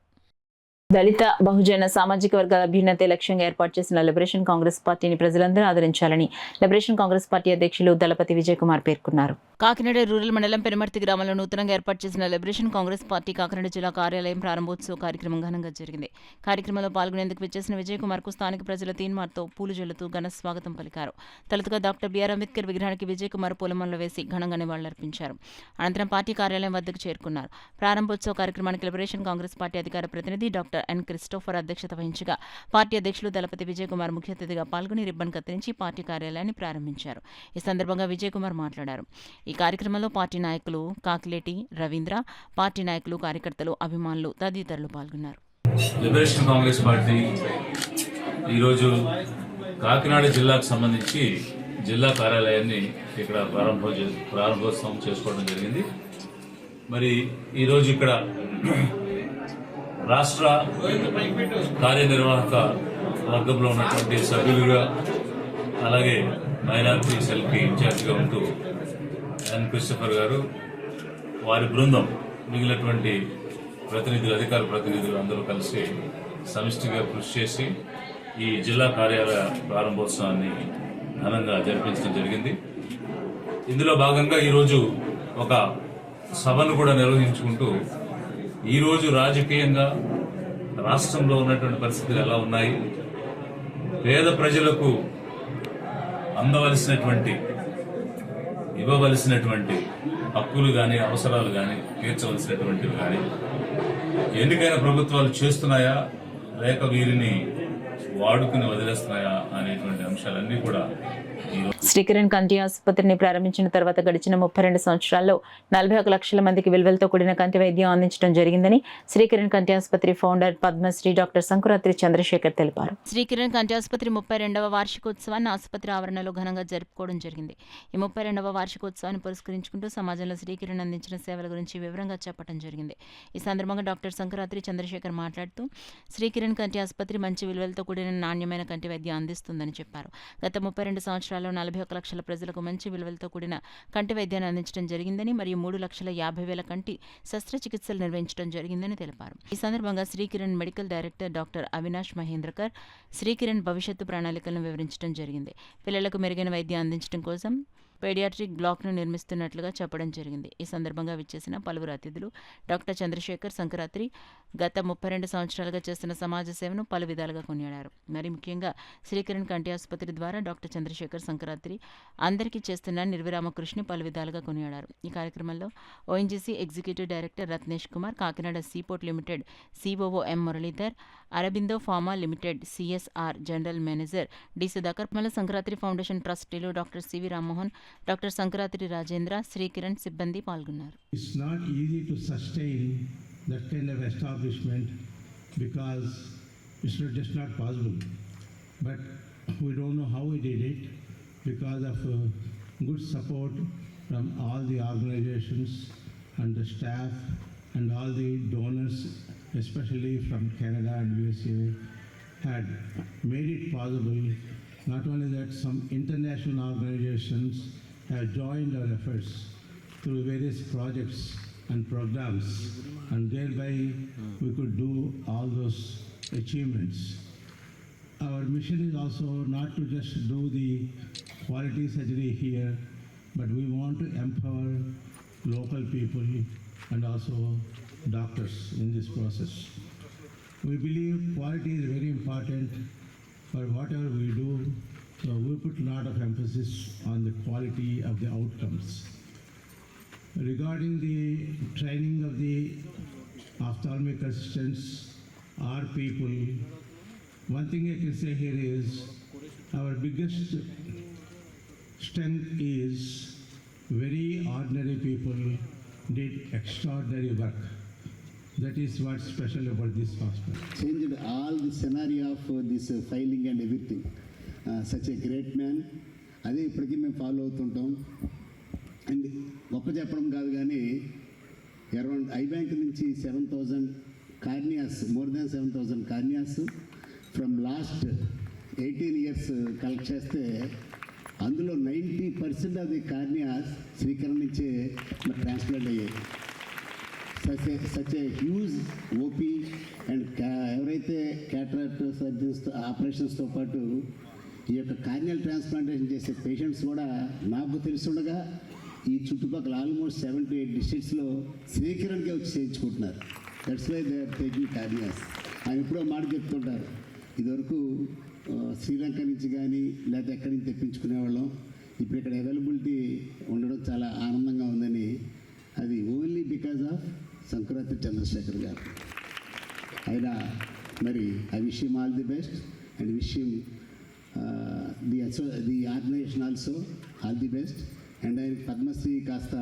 దళిత బహుజన సామాజిక వర్గాల అభ్యున్నతే లక్ష్యంగా ఏర్పాటు చేసిన లిబరేషన్ కాంగ్రెస్ పార్టీని ప్రజలందరూ ఆదరించాలని లిబరేషన్ కాంగ్రెస్ పార్టీ అధ్యక్షులు దళపతి విజయ్ కుమార్ పేర్కొన్నారు.
కాకినాడ రూరల్ మండలం పెనుమర్తి గ్రామంలో నూతనంగా ఏర్పాటు చేసిన లిబరేషన్ కాంగ్రెస్ పార్టీ కాకినాడ జిల్లా కార్యాలయం ప్రారంభోత్సవ కార్యక్రమం ఘనంగా జరిగింది. కార్యక్రమంలో పాల్గొనేందుకు విచ్చేసిన విజయ్ కుమార్ కు స్థానిక ప్రజల తీన్మార్తో పూలు జల్లుతూ ఘన స్వాగతం పలికారు. తొలుతగా డాక్టర్ బిఆర్ అంబేద్కర్ విగ్రహానికి విజయ్ కుమార్ పూలమాలలు వేసి ఘనంగా నివాళులర్పించారు. అనంతరం పార్టీ కార్యాలయం వద్దకు చేరుకున్నారు. ప్రారంభోత్సవ కార్యక్రమానికి లిబరేషన్ కాంగ్రెస్ పార్టీ అధికార ప్రతినిధి డాక్టర్ ఎన్ క్రిస్టోఫర్ అధ్యక్షత వహించగా పార్టీ అధ్యక్షులు దళపతి విజయ్ కుమార్ ముఖ్య అతిథిగా పాల్గొని రిబ్బన్ కత్తిరించి పార్టీ కార్యాలయాన్ని ప్రారంభించారు. ఈ సందర్భంగా విజయ్ కుమార్ మాట్లాడారు. ఈ కార్యక్రమంలో పార్టీ నాయకులు కాకిలేటి రవీంద్ర, పార్టీ నాయకులు, కార్యకర్తలు, అభిమానులు తదితరులు పాల్గొన్నారు.
లిబరేషన్ కాంగ్రెస్ పార్టీ ఈరోజు కాకినాడ జిల్లాకు సంబంధించి జిల్లా కార్యాలయాన్ని ఇక్కడ ప్రారంభోత్సవం చేసుకోవడం జరిగింది. మరి ఈరోజు ఇక్కడ రాష్ట్ర కార్యనిర్వాహక వర్గంలో ఉన్నటువంటి సభ్యులుగా, అలాగే మైనారిటీ సెల్కి ఇన్ఛార్జిగా ఉంటూ ఎన్ క్రిస్టోఫర్ గారు, వారి బృందం, మిగిలినటువంటి ప్రతినిధులు, అధికార ప్రతినిధులు అందరూ కలిసి సమిష్టిగా కృషి చేసి ఈ జిల్లా కార్యాలయ ప్రారంభోత్సవాన్ని ఘనంగా జరిపించడం జరిగింది. ఇందులో భాగంగా ఈరోజు ఒక సభను కూడా నిర్వహించుకుంటూ ఈరోజు రాజకీయంగా రాష్ట్రంలో ఉన్నటువంటి పరిస్థితులు ఎలా ఉన్నాయి, పేద ప్రజలకు అందవలసినటువంటి, ఇవ్వవలసినటువంటి హక్కులు కానీ, అవసరాలు కానీ, తీర్చవలసినటువంటివి కానీ ఎన్నికైన ప్రభుత్వాలు చేస్తున్నాయా లేక వీరిని వాడుకుని వదిలేస్తున్నాయా అనేటువంటి అంశాలన్నీ కూడా
శ్రీకిరణ్ కంటి ఆసుపత్రిని ప్రారంభించిన తర్వాత గడిచిన 32 సంవత్సరాల్లో 41 లక్షల మందికి విలువలతో కూడిన కంటి వైద్యం అందించడం జరిగిందని శ్రీకిరణ్ కంటి ఆసుపత్రి ఫౌండర్ పద్మశ్రీ డాక్టర్ సంకురాత్రి చంద్రశేఖర్ తెలిపారు.
శ్రీకిరణ్ కంటి ఆసుపత్రి 32వ వార్షికోత్సవాన్ని ఆసుపత్రి ఆవరణలో ఘనంగా జరుపుకోవడం జరిగింది. ఈ 32వ వార్షికోత్సవాన్ని పురస్కరించుకుంటూ సమాజంలో శ్రీకిరణ్ అందించిన సేవల గురించి వివరంగా చెప్పడం జరిగింది. ఈ సందర్భంగా డాక్టర్ సంకురాత్రి చంద్రశేఖర్ మాట్లాడుతూ శ్రీకిరణ్ కంటి ఆసుపత్రి మంచి విలువలతో కూడిన నాణ్యమైన కంటి వైద్యం అందిస్తుందని చెప్పారు. గత 32 సంవత్సరాల్లో 41 లక్షల ప్రజలకు మంచి విలువలతో కూడిన కంటి వైద్యాన్ని అందించడం జరిగిందని, మరియు 3,50,000 కంటి శస్త్రచికిత్సలు నిర్వహించడం జరిగిందని తెలిపారు. ఈ సందర్భంగా Srikiran medical director doctor Avinash Mahendrakar Srikiran భవిష్యత్తు ప్రణాళికలను వివరించడం జరిగింది. పిల్లలకు మెరుగైన వైద్యం అందించడం కోసం పేడియాట్రిక్ బ్లాక్ను నిర్మిస్తున్నట్లుగా చెప్పడం జరిగింది. ఈ సందర్భంగా విచ్చేసిన పలువురు అతిథులు డాక్టర్ చంద్రశేఖర్ సంకురాత్రి గత 32 సంవత్సరాలుగా చేస్తున్న సమాజ సేవను పలు విధాలుగా కొనియాడారు. మరి ముఖ్యంగా శ్రీకిరణ్ కంటి ఆసుపత్రి ద్వారా డాక్టర్ చంద్రశేఖర్ సంకురాత్రి అందరికీ చేస్తున్న నిర్విరామ కృషిని పలు విధాలుగా కొనియాడారు. ఈ కార్యక్రమంలో ONGC executive director Ratnesh Kumar, Kakinada seaport limited COO M Muralidhar, Aurobindo pharma limited CSR general manager D Sudhakar, Malla Sankranti foundation ట్రస్టీలు doctor CV Rammohan, doctor Sankranti Rajendra, Srikiran సిబ్బంది పాల్గొన్నారు.
It's not easy to sustain that kind of establishment because it's just not possible. But we don't know how we did it because of good support from all the organizations and the staff and all the donors, especially from Canada and USA, had made it possible. Not only that, some international organizations have joined our efforts through various projects and programs, and thereby we could do all those achievements. Our mission is also not to just do the quality surgery here, but we want to empower local people and also doctors in this process. We believe quality is very important for whatever we do, so we put a lot of emphasis on the quality of the outcomes. Regarding the training of the ophthalmic assistants or people, one thing I can say here is our biggest strength is very ordinary people did extraordinary work. That is what's special about this hospital.
Changed all the scenario of this filing and everything. Such a great man. అదే ఇప్పటికీ మేము follow అవుతుంటాం. And గొప్ప చెప్పడం కాదు కానీ around I bank నుంచి 7,000 corneas, more than 7,000 corneas from last 18 years collect చేస్తే అందులో 90% ఆఫ్ ది కార్నియాస్ శ్రీకరణ నుంచే ట్రాన్స్ప్లాంట్ అయ్యాయి. Such a huge OP and ఎవరైతే క్యాటరాక్ట్ సర్జన్స్ ఆపరేషన్స్తో పాటు ఈ యొక్క కార్నియల్ ట్రాన్స్ప్లాంటేషన్ చేసే పేషెంట్స్ కూడా నాకు తెలుసుండగా ఈ చుట్టుపక్కల ఆల్మోస్ట్ 7 to 8 డిస్ట్రిక్ట్స్లో శ్రీకిరణ్కే వచ్చి చేయించుకుంటున్నారు. That's why they are taking corneas. ఆయన ఎప్పుడో మాట చెప్తుంటారు, ఇదివరకు శ్రీలంక నుంచి కానీ లేకపోతే ఎక్కడి నుంచి తెప్పించుకునేవాళ్ళం, ఇప్పుడు ఇక్కడ అవైలబిలిటీ ఉండడం చాలా ఆనందంగా ఉందని. అది only because of Sankranti Chandrasekhar గారు. ఆయన మరి I wish him all the best and wish him the organization also all the best. And ఆయన పద్మశ్రీ కాస్త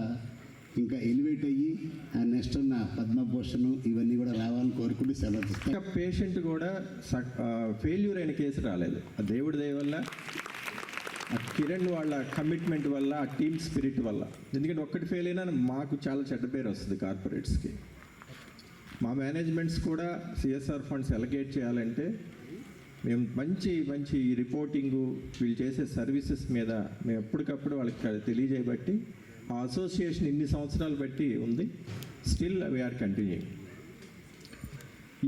ఇంకా ఎలివేట్ అయ్యి ఆ నెక్స్ట్ ఉన్న పద్మభూషణం ఇవన్నీ కూడా రావాలని కోరుకుంటూ సెలవు.
పేషెంట్ కూడా ఫెయిల్యూర్ అయిన కేసు రాలేదు. ఆ దేవుడి దయ వల్ల, ఆ కిరణ్ వాళ్ళ కమిట్మెంట్ వల్ల, ఆ టీమ్ స్పిరిట్ వల్ల. ఎందుకంటే ఒక్కటి ఫెయిల్ అయినా మాకు చాలా చెడ్డ పేరు వస్తుంది కార్పొరేట్స్కి. మా మేనేజ్మెంట్స్ కూడా సిఎస్ఆర్ ఫండ్స్ అలొకేట్ చేయాలంటే మేము మంచి మంచి రిపోర్టింగు, వీళ్ళు చేసే సర్వీసెస్ మీద మేము ఎప్పటికప్పుడు వాళ్ళకి తెలియజేయబట్టి ఆ అసోసియేషన్ ఇన్ని సంవత్సరాలు బట్టి ఉంది. Still we are continuing.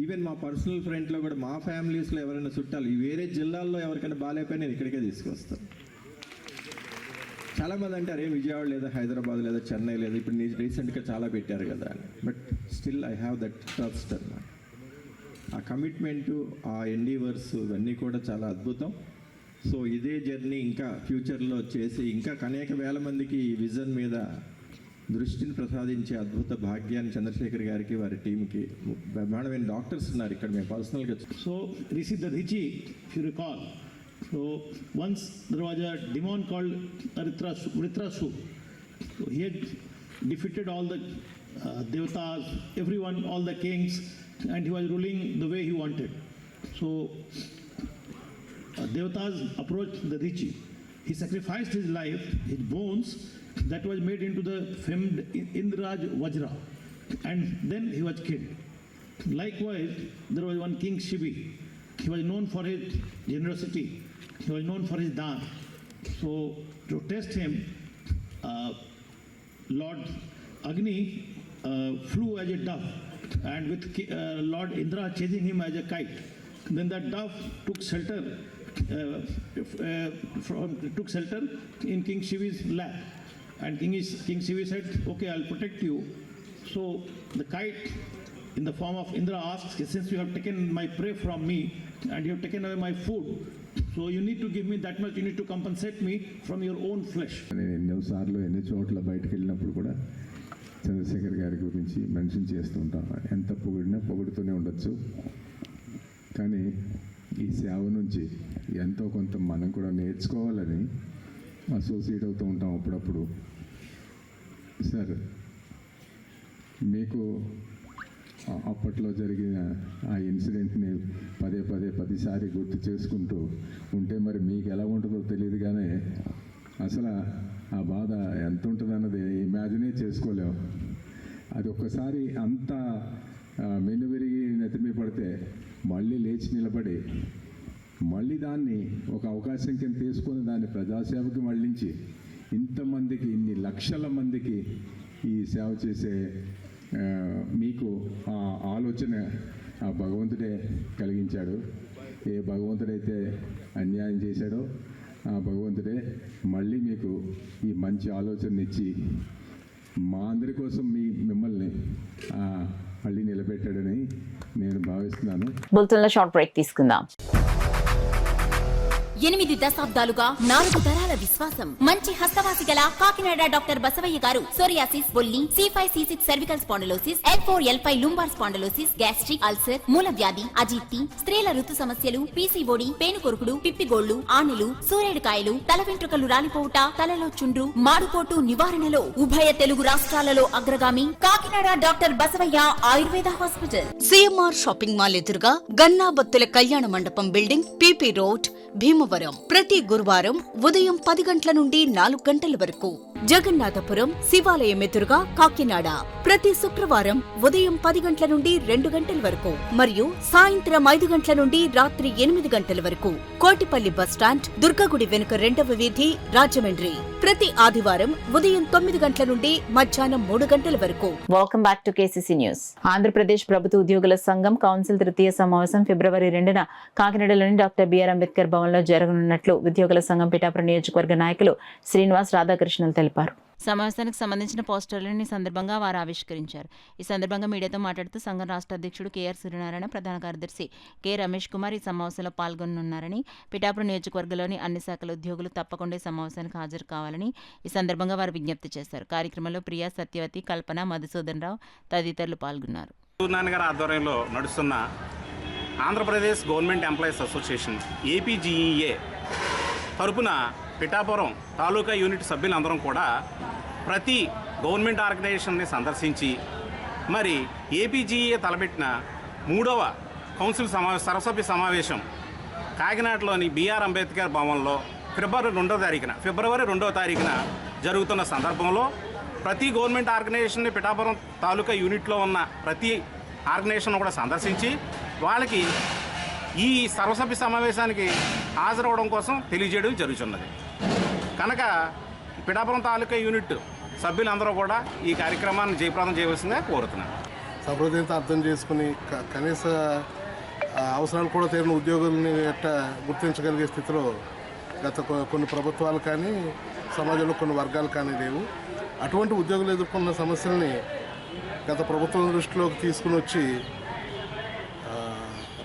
ఈవెన్ మా పర్సనల్ ఫ్రెండ్లో కూడా మా ఫ్యామిలీస్లో ఎవరైనా చుట్టాలు ఈ వేరే జిల్లాల్లో ఎవరికైనా బాగాలేకపోయినా నేను ఇక్కడికే తీసుకొస్తాను. చాలామంది అంటారు విజయవాడ లేదా హైదరాబాద్ లేదా చెన్నై లేదా ఇప్పుడు రీసెంట్గా చాలా పెట్టారు కదా అని. But still I have that trust అన్నమాట. ఆ కమిట్మెంటు, ఆ ఎండీవర్స్ ఇవన్నీ కూడా చాలా అద్భుతం. సో ఇదే జర్నీ ఇంకా ఫ్యూచర్లో చేసి ఇంకా అనేక వేల మందికి ఈ విజన్ మీద దృష్టిని ప్రసాదించే అద్భుత భాగ్యాన్ని చంద్రశేఖర్ గారికి, వారి టీంకి, బ్రహ్మాండమైన డాక్టర్స్ ఉన్నారు ఇక్కడ మేము పర్సనల్గా.
So this is the Richie, if you recall. So once there was a demon called Vritrasu. So he had defeated all the devatas, everyone, all the kings, and he was ruling the way he wanted. So devatas approached the Rishi. He sacrificed his life, his bones, that was made into the famed Indraj Vajra, and then he was killed. Likewise, there was one king Shibi. He was known for his generosity. He was known for his daan. So to test him, Lord Agni flew as a dove, and with Lord Indra chasing him as a kite. Then that dove took shelter in King Shivi's lap, and King Shivi said, "Okay, I'll protect you." So the kite, in the form of Indra, asks, "Since you have taken my prey from me and you have taken away my food, so you need to give me that much, you need to compensate me from your own flesh."
నేను ఎన్నోసార్లు ఎన్ని చోట్ల బయటకు వెళ్ళినప్పుడు కూడా చంద్రశేఖర్ గారి గురించి mention చేస్తూ ఉంటాను. ఎంత పొగిడినా పొగుడుతూనే ఉండొచ్చు, కానీ ఈ సేవ నుంచి ఎంతో కొంత మనం కూడా నేర్చుకోవాలని అసోసియేట్ అవుతూ ఉంటాం అప్పుడప్పుడు. సార్, మీకు అప్పట్లో జరిగిన ఆ ఇన్సిడెంట్ని పదిసారి గుర్తు చేసుకుంటూ ఉంటే మరి మీకు ఎలా ఉంటుందో తెలియదు, కానీ అసలు ఆ బాధ ఎంత ఉంటుందన్నది ఇమాజినే చేసుకోలేము. అది ఒక్కసారి అంత మెనువిరిగి నెత్తిమీ పడితే మళ్ళీ లేచి నిలబడి మళ్ళీ దాన్ని ఒక అవకాశం కింద తీసుకొని దాన్ని ప్రజాసేవకి మళ్ళించి ఇంతమందికి, ఇన్ని లక్షల మందికి ఈ సేవ చేసే మీకు ఆ ఆలోచన ఆ భగవంతుడే కలిగించాడు. ఏ భగవంతుడైతే అన్యాయం చేశాడో ఆ భగవంతుడే మళ్ళీ మీకు ఈ మంచి ఆలోచన ఇచ్చి మా అందరి కోసం మిమ్మల్ని మళ్ళీ నిలబెట్టాడని నేను భావిస్తున్నాను.
బులెటిన్లో షార్ట్ బ్రేక్ తీసుకుందాం.
8 దశాబ్దాలుగా 4 తరాల విశ్వాసం. మంచి హస్తవాసి గల కాకినాడ డాక్టర్ బసవయ్య గారు సోరియాసిస్, బొల్లి, C5, C6 cervical spondylosis, L4, L5 lumbar spondylosis, gastric ulcer, మూల వ్యాధి, అజీర్తి, స్త్రీల ఋతు సమస్యలు, PCOD, పేనుకొరుకుడు, పిప్పిగోళ్లు, ఆనెలు, సూరేడుకాయలు, తల వెంట్రుకలు రాలిపోవుట, తలలో చుండ్రు, మాడుపోటు నివారణలో ఉభయ తెలుగు రాష్ట్రాలలో అగ్రగామి Kakinada doctor Basavaiah Ayurveda hospital. CMR shopping mall ఎదురుగా గన్నాబత్తుల కళ్యాణ మండపం బిల్డింగ్, PP రోడ్, భీమవరం. ప్రతి గురువారం ఉదయం 10 గంటల నుండి 4 గంటల వరకు. జగన్నాథపురం శివాలయం ఎదురుగా కాకినాడ ప్రతి శుక్రవారం ఉదయం 10 గంటల నుండి 2 గంటల వరకు మరియు సాయంత్రం 5 గంటల నుండి రాత్రి 8 గంటల వరకు. కోటిపల్లి బస్టాండ్, దుర్గగుడి వెనుక 2వ వీధి, రాజమండ్రి ప్రతి ఆదివారం ఉదయం 9 గంటల నుండి మధ్యాహ్నం 3 గంటల వరకు.
Welcome back to KCC news. Andhra Pradesh ప్రభుత్వ ఉద్యోగుల సంఘం కౌన్సిల్ తృతీయ సమావేశం ఫిబ్రవరి 2న కాకినాడలోని డాక్టర్ బిఆర్ అంబేద్కర్ భవన్లో జరగనున్నట్లు ఉద్యోగుల సంఘం పిఠాపురం నియోజకవర్గ నాయకులు శ్రీనివాస్, రాధాకృష్ణన్ తెలిపారు.
సమావేశానికి సంబంధించిన పోస్టర్లను ఈ సందర్భంగా వారు ఆవిష్కరించారు. ఈ సందర్భంగా మీడియాతో మాట్లాడుతూ సంఘం రాష్ట్ర అధ్యక్షుడు KR సూర్యనారాయణ, ప్రధాన కార్యదర్శి K రమేష్ కుమార్ ఈ సమావేశంలో పాల్గొనున్నారని, పిఠాపురం నియోజకవర్గంలోని అన్ని శాఖల ఉద్యోగులు తప్పకుండా ఈ సమావేశానికి హాజరు కావాలని ఈ సందర్భంగా వారు విజ్ఞప్తి చేశారు. కార్యక్రమంలో ప్రియా, సత్యవతి, కల్పన, మధుసూదన్ రావు తదితరులు పాల్గొన్నారు.
సూర్యనారాయణ గారి ఆధ్వర్యంలో నడుస్తున్న Andhra Pradesh government employees association APGEA తరపున పిఠాపురం తాలూకా యూనిట్ సభ్యులందరం కూడా ప్రతి గవర్నమెంట్ ఆర్గనైజేషన్ని సందర్శించి మరి APGEA తలపెట్టిన 3వ కౌన్సిల్ సర్వసభ్య సమావేశం కాకినాడలోని బిఆర్ అంబేద్కర్ భవన్లో ఫిబ్రవరి 2వ తారీఖున జరుగుతున్న సందర్భంలో ప్రతి గవర్నమెంట్ ఆర్గనైజేషన్ని పిఠాపురం తాలూకా యూనిట్లో ఉన్న ప్రతి ఆర్గనైజేషన్ కూడా సందర్శించి వాళ్ళకి ఈ సర్వసభ్య సమావేశానికి హాజరవడం కోసం తెలియజేయడం జరుగుతున్నది. కనుక పిఠాపురం తాలూకా యూనిట్ సభ్యులందరూ కూడా ఈ కార్యక్రమాన్ని జయప్రదం చేయవలసిందిగా కోరుతున్నాను.
సంప్రదాయంతో అర్థం చేసుకుని కనీస అవసరాలు కూడా తీరిన ఉద్యోగుల్ని గుర్తించగలిగే స్థితిలో గత కొన్ని ప్రభుత్వాలు కానీ సమాజంలో కొన్ని వర్గాలు కానీ లేవు. అటువంటి ఉద్యోగులు ఎదుర్కొన్న సమస్యల్ని గత ప్రభుత్వం దృష్టిలోకి తీసుకుని వచ్చి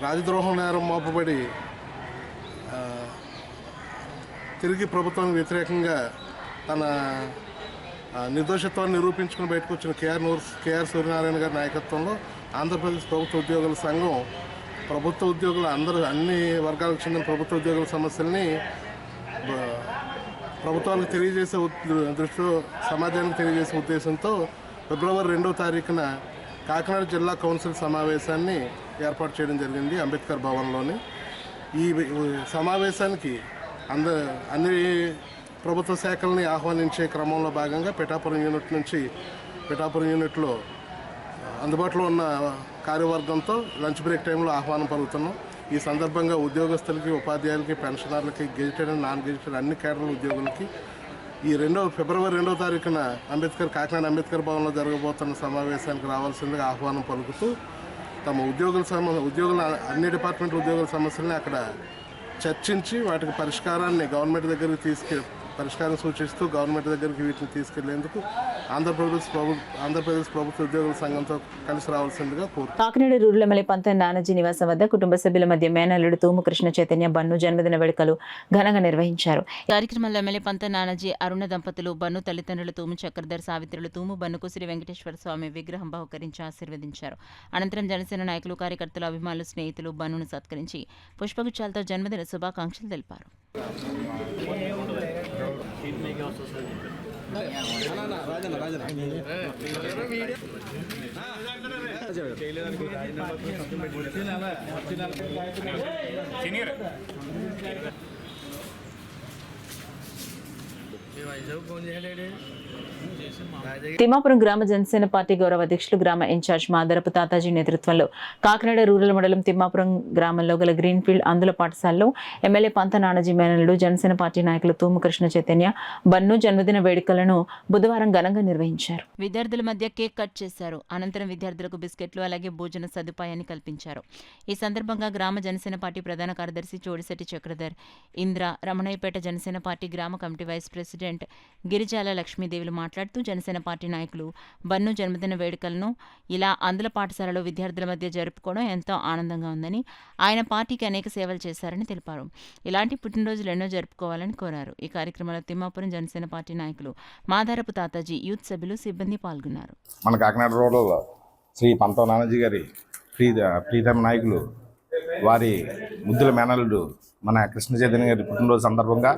రాజద్రోహం నేరం మోపబడి తిరిగి ప్రభుత్వానికి వ్యతిరేకంగా తన నిర్దోషత్వాన్ని నిరూపించుకుని బయటకు వచ్చిన కేఆర్ సూర్యనారాయణ గారి నాయకత్వంలో ఆంధ్రప్రదేశ్ ప్రభుత్వ ఉద్యోగుల సంఘం ప్రభుత్వ ఉద్యోగులు అన్ని వర్గాలకు చెందిన ప్రభుత్వ ఉద్యోగుల సమస్యల్ని ప్రభుత్వానికి తెలియజేసే దృష్టిలో సమాజానికి తెలియజేసే ఉద్దేశంతో ఫిబ్రవరి 2వ తారీఖున కాకినాడ జిల్లా కౌన్సిల్ సమావేశాన్ని ఏర్పాటు చేయడం జరిగింది అంబేద్కర్ భవన్లోని. ఈ సమావేశానికి అన్ని ప్రభుత్వ శాఖల్ని ఆహ్వానించే క్రమంలో భాగంగా పిఠాపురం యూనిట్లో అందుబాటులో ఉన్న కార్యవర్గంతో లంచ్ బ్రేక్ టైంలో ఆహ్వానం పలుకుతున్నాం. ఈ సందర్భంగా ఉద్యోగస్తులకి, ఉపాధ్యాయులకి, పెన్షనర్లకి, గెజిటెడ్ అండ్ నాన్ గెజిటెడ్ అన్ని కేడర్ల ఉద్యోగులకి ఈ ఫిబ్రవరి 2వ తారీఖున కాకినాడ అంబేద్కర్ భవన్లో జరగబోతున్న సమావేశానికి రావాల్సిందిగా ఆహ్వానం పలుకుతూ తమ ఉద్యోగుల అన్ని డిపార్ట్మెంట్ ఉద్యోగుల సమస్యల్ని అక్కడ చర్చించి వాటికి పరిష్కారం సూచిస్తూ గవర్నమెంట్ దగ్గరికి వీటిని తీసుకెళ్లేందుకు ఆంధ్రప్రదేశ్ ప్రభుత్వ ఉద్యోగుల సంఘంతో కలిసి రావాల్సిందిగా కోరుతున్నాను.
కాకినాడ రూరల్ ఎమ్మెల్యే పంత నానాజీ నివాసం వద్ద కుటుంబ సభ్యుల మధ్య మేనల్లుడు తూము కృష్ణ చైతన్య బన్ను జన్మదిన వేడుకలు ఘనంగా నిర్వహించారు.
కార్యక్రమంలో ఎమ్మెల్యే పంత నానాజీ, అరుణ దంపతులు, బన్ను తల్లిదండ్రులు తూము చక్రధర్, సావిత్రులు తూము బన్నుకు శ్రీ వెంకటేశ్వర స్వామి విగ్రహం బహుకరించి ఆశీర్వదించారు. అనంతరం జనసేన నాయకులు, కార్యకర్తలు, అభిమానులు, స్నేహితులు బన్నును సత్కరించి పుష్పగుచ్చాలతో జన్మదిన శుభాకాంక్షలు తెలిపారు.
తిమ్మాపురం గ్రామ జనసేన పార్టీ గౌరవ అధ్యక్షులు, గ్రామ ఇన్ఛార్జ్ మాదరపు తాతాజీ నేతృత్వంలో కాకినాడ రూరల్ మండలం తిమ్మాపురం గ్రామంలో గల గ్రీన్ఫీల్డ్ అందుల పాఠశాలలో ఎమ్మెల్యే పంత నానాజీ మేనల్లుడు, జనసేన పార్టీ నాయకులు తూము కృష్ణ చైతన్య బన్ను జన్మదిన వేడుకలను బుధవారం ఘనంగా నిర్వహించారు.
విద్యార్థుల మధ్య కేక్ కట్ చేశారు. అనంతరం విద్యార్థులకు బిస్కెట్లు, అలాగే భోజన సదుపాయాన్ని కల్పించారు. ఈ సందర్భంగా గ్రామ జనసేన పార్టీ ప్రధాన కార్యదర్శి చోడిశెట్టి చక్రధర్, ఇంద్ర, రమణయ్యపేట జనసేన పార్టీ గ్రామ committee vice president Girijala Lakshmidevulu మాట్లాడుతూ జనసేన పార్టీ నాయకులు బన్ను జన్మదిన వేడుకలను ఇలా అందుల పాఠశాలలో విద్యార్థుల మధ్య జరుపుకోవడం ఎంతో ఆనందంగా ఉందని, ఆయన పార్టీకి అనేక సేవలు చేశారని తెలిపారు. ఇలాంటి పుట్టినరోజులు ఎన్నో జరుపుకోవాలని కోరారు. ఈ కార్యక్రమంలో తిమ్మాపురం జనసేన పార్టీ నాయకులు మాదారపు తాతాజీ, యూత్ సభ్యులు, సిబ్బంది పాల్గొన్నారు.
మన కాకినాడ రోడ్లో శ్రీ పంత నానాజీ గారి ప్రీతమ నాయకులు, వారి ముద్దుల మేనల్లుడు మన కృష్ణ చైతన్య గారి పుట్టినరోజు సందర్భంగా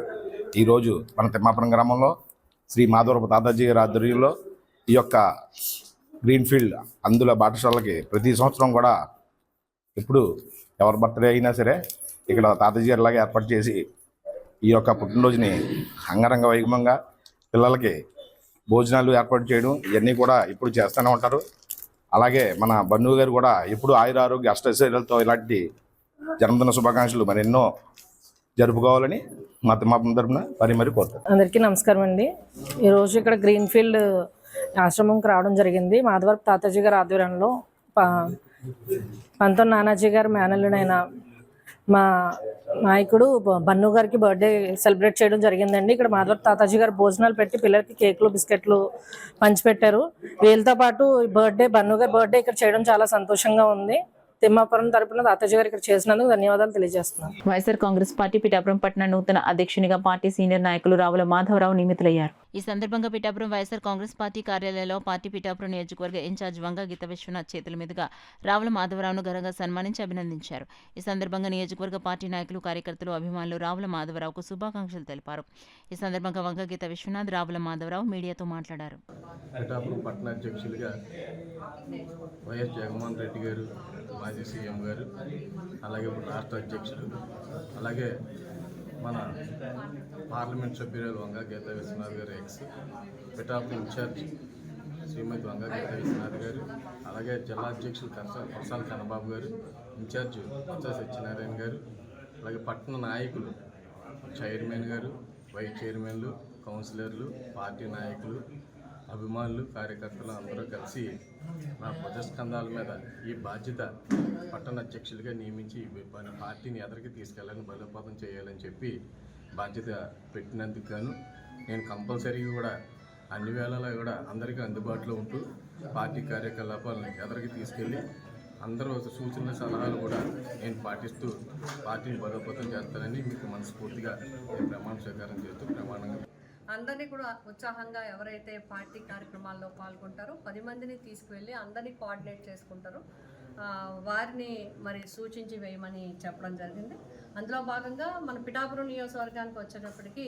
ఈరోజు మన తిమ్మాపురం గ్రామంలో శ్రీ మాధవరపు తాతాజీ గారి ఆధ్వర్యంలో ఈ యొక్క గ్రీన్ఫీల్డ్ అందుల పాఠశాలకి ప్రతి సంవత్సరం కూడా ఎప్పుడు ఎవరి బర్త్డే అయినా సరే ఇక్కడ తాతాజీ గారిలాగా ఏర్పాటు చేసి ఈ యొక్క పుట్టినరోజుని అంగరంగ వైభవంగా పిల్లలకి భోజనాలు ఏర్పాటు చేయడం ఇవన్నీ కూడా ఇప్పుడు చేస్తూనే ఉంటారు. అలాగే మన బన్ను గారు కూడా ఎప్పుడు ఆయురారోగ్య అష్టైశ్వర్యాలతో ఇలాంటి జన్మదిన శుభాకాంక్షలు మరి ఎన్నో జరుపుకోవాలని మా తిమ్మాపురం తరపున మరి కోరుతాం.
అందరికీ నమస్కారం అండి. ఈరోజు ఇక్కడ గ్రీన్ఫీల్డ్ ఆశ్రమంకి రావడం జరిగింది. మాధవరపు తాతాజీ గారి ఆధ్వర్యంలో పంత నానాజీ గారి మేనల్లుడైన మా నాయకుడు బన్ను గారికి బర్త్డే సెలబ్రేట్ చేయడం జరిగిందండి. ఇక్కడ మాధవరపు తాతాజీ గారు భోజనాలు పెట్టి పిల్లలకి కేకులు, బిస్కెట్లు పంచిపెట్టారు. వీళ్ళతో పాటు బన్ను గారి బర్త్డే ఇక్కడ చేయడం చాలా సంతోషంగా ఉంది. తిమ్మాపురం తరపున తాతాజీ గారు ఇక్కడ చేసినందుకు ధన్యవాదాలు తెలియజేస్తున్నాను.
వైఎస్ఆర్ కాంగ్రెస్ పార్టీ పిఠాపురం పట్టణ నూతన అధ్యక్షునిగా పార్టీ సీనియర్ నాయకులు రావుల మాధవరావు నియమితులయ్యారు.
ఈ సందర్భంగా పిఠాపురం వైఎస్ఆర్ కాంగ్రెస్ పార్టీ కార్యాలయంలో పార్టీ పిఠాపురం నియోజకవర్గ ఇన్ఛార్జ్ వంగ గీత విశ్వనాథ్ చేతుల మీదుగా రావుల మాధవరావును ఘనంగా సన్మానించి అభినందించారు. ఈ సందర్భంగా నియోజకవర్గ పార్టీ నాయకులు, కార్యకర్తలు, అభిమానులు రావుల మాధవరావుకు శుభాకాంక్షలు తెలిపారు. ఈ సందర్భంగా వంగ గీత విశ్వనాథ్, రావుల మాధవరావు మీడియాతో మాట్లాడారు.
పిఠాపురం పట్టణ అధ్యక్షులుగా వైఎస్ జగన్మోహన్ రెడ్డి గారు, మాజీ సీఎం గారు, అలాగే ఇప్పుడు రాష్ట్ర అధ్యక్షులు, అలాగే మన పార్లమెంట్ సభ్యురాలు వంగ గీత విశ్వనాథ్ గారు, ఎక్స్ పిఠాపురం ఇన్ఛార్జ్ శ్రీమతి వంగ గీత విశ్వనాథ్ గారు, అలాగే జిల్లా అధ్యక్షులు కరసాల కన్నబాబు గారు, ఇన్ఛార్జ్ కొత్త సత్యనారాయణ గారు, అలాగే పట్టణ నాయకులు, చైర్మన్ గారు, వైస్ చైర్మన్లు, కౌన్సిలర్లు, పార్టీ నాయకులు, అభిమానులు, కార్యకర్తలు అందరూ కలిసి నా భుజస్కంధాల మీద ఈ బాధ్యత పట్టణ అధ్యక్షులుగా నియమించి పార్టీని ఎదరికి తీసుకెళ్ళాలని, బలోపేతం చేయాలని చెప్పి బాధ్యత పెట్టినందుకు గాను నేను కంపల్సరీగా కూడా అన్ని వేళలా కూడా అందరికీ అందుబాటులో ఉంటూ పార్టీ కార్యకలాపాలను ఎదరికి తీసుకెళ్ళి అందరూ సూచనల సలహాలు కూడా నేను పాటిస్తూ పార్టీని బలోపేతం చేస్తానని మీకు మనస్ఫూర్తిగా నేను ప్రమాణ స్వీకారం చేస్తూ ప్రమాణంగా
అందరినీ కూడా ఉత్సాహంగా ఎవరైతే పార్టీ కార్యక్రమాల్లో పాల్గొంటారో 10 మందిని తీసుకువెళ్ళి అందరినీ కోఆర్డినేట్ చేసుకుంటారో వారిని మరి సూచించి వేయమని చెప్పడం జరిగింది. అందులో భాగంగా మన పిఠాపురం నియోజకవర్గానికి వచ్చేటప్పటికి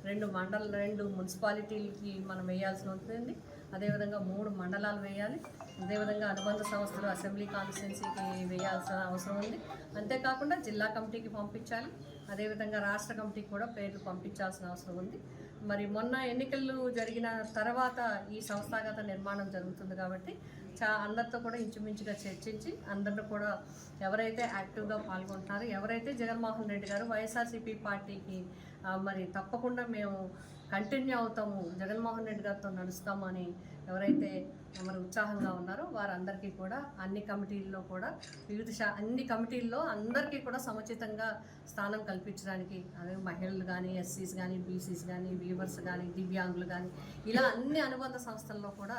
2 మున్సిపాలిటీలకి మనం వేయాల్సి ఉంటుంది. అదేవిధంగా 3 మండలాలు వేయాలి. అదేవిధంగా అనుబంధ సంస్థలు అసెంబ్లీ కాన్స్టిట్యున్సీకి వేయాల్సిన అవసరం ఉంది. అంతేకాకుండా జిల్లా కమిటీకి పంపించాలి. అదేవిధంగా రాష్ట్ర కమిటీకి కూడా పేర్లు పంపించాల్సిన అవసరం ఉంది. మరి మొన్న ఎన్నికలు జరిగిన తర్వాత ఈ సంస్థాగత నిర్మాణం జరుగుతుంది కాబట్టి అందరితో కూడా ఇంచుమించుగా చర్చించి అందరిని కూడా ఎవరైతే యాక్టివ్గా పాల్గొంటున్నారో, ఎవరైతే జగన్మోహన్ రెడ్డి గారు వైఎస్ఆర్సీపీ పార్టీకి మరి తప్పకుండా మేము కంటిన్యూ అవుతాము, జగన్మోహన్ రెడ్డి గారితో నడుస్తామని ఎవరైతే మరి ఉత్సాహంగా ఉన్నారు. వారందరికీ కూడా అన్ని కమిటీల్లో కూడా అన్ని కమిటీల్లో అందరికీ కూడా సముచితంగా స్థానం కల్పించడానికి, అదే మహిళలు కానీ, ఎస్సీస్ కానీ, బీసీస్ కానీ, వీవర్స్ కానీ, దివ్యాంగులు కానీ, ఇలా అన్ని అనుబంధ సంస్థల్లో కూడా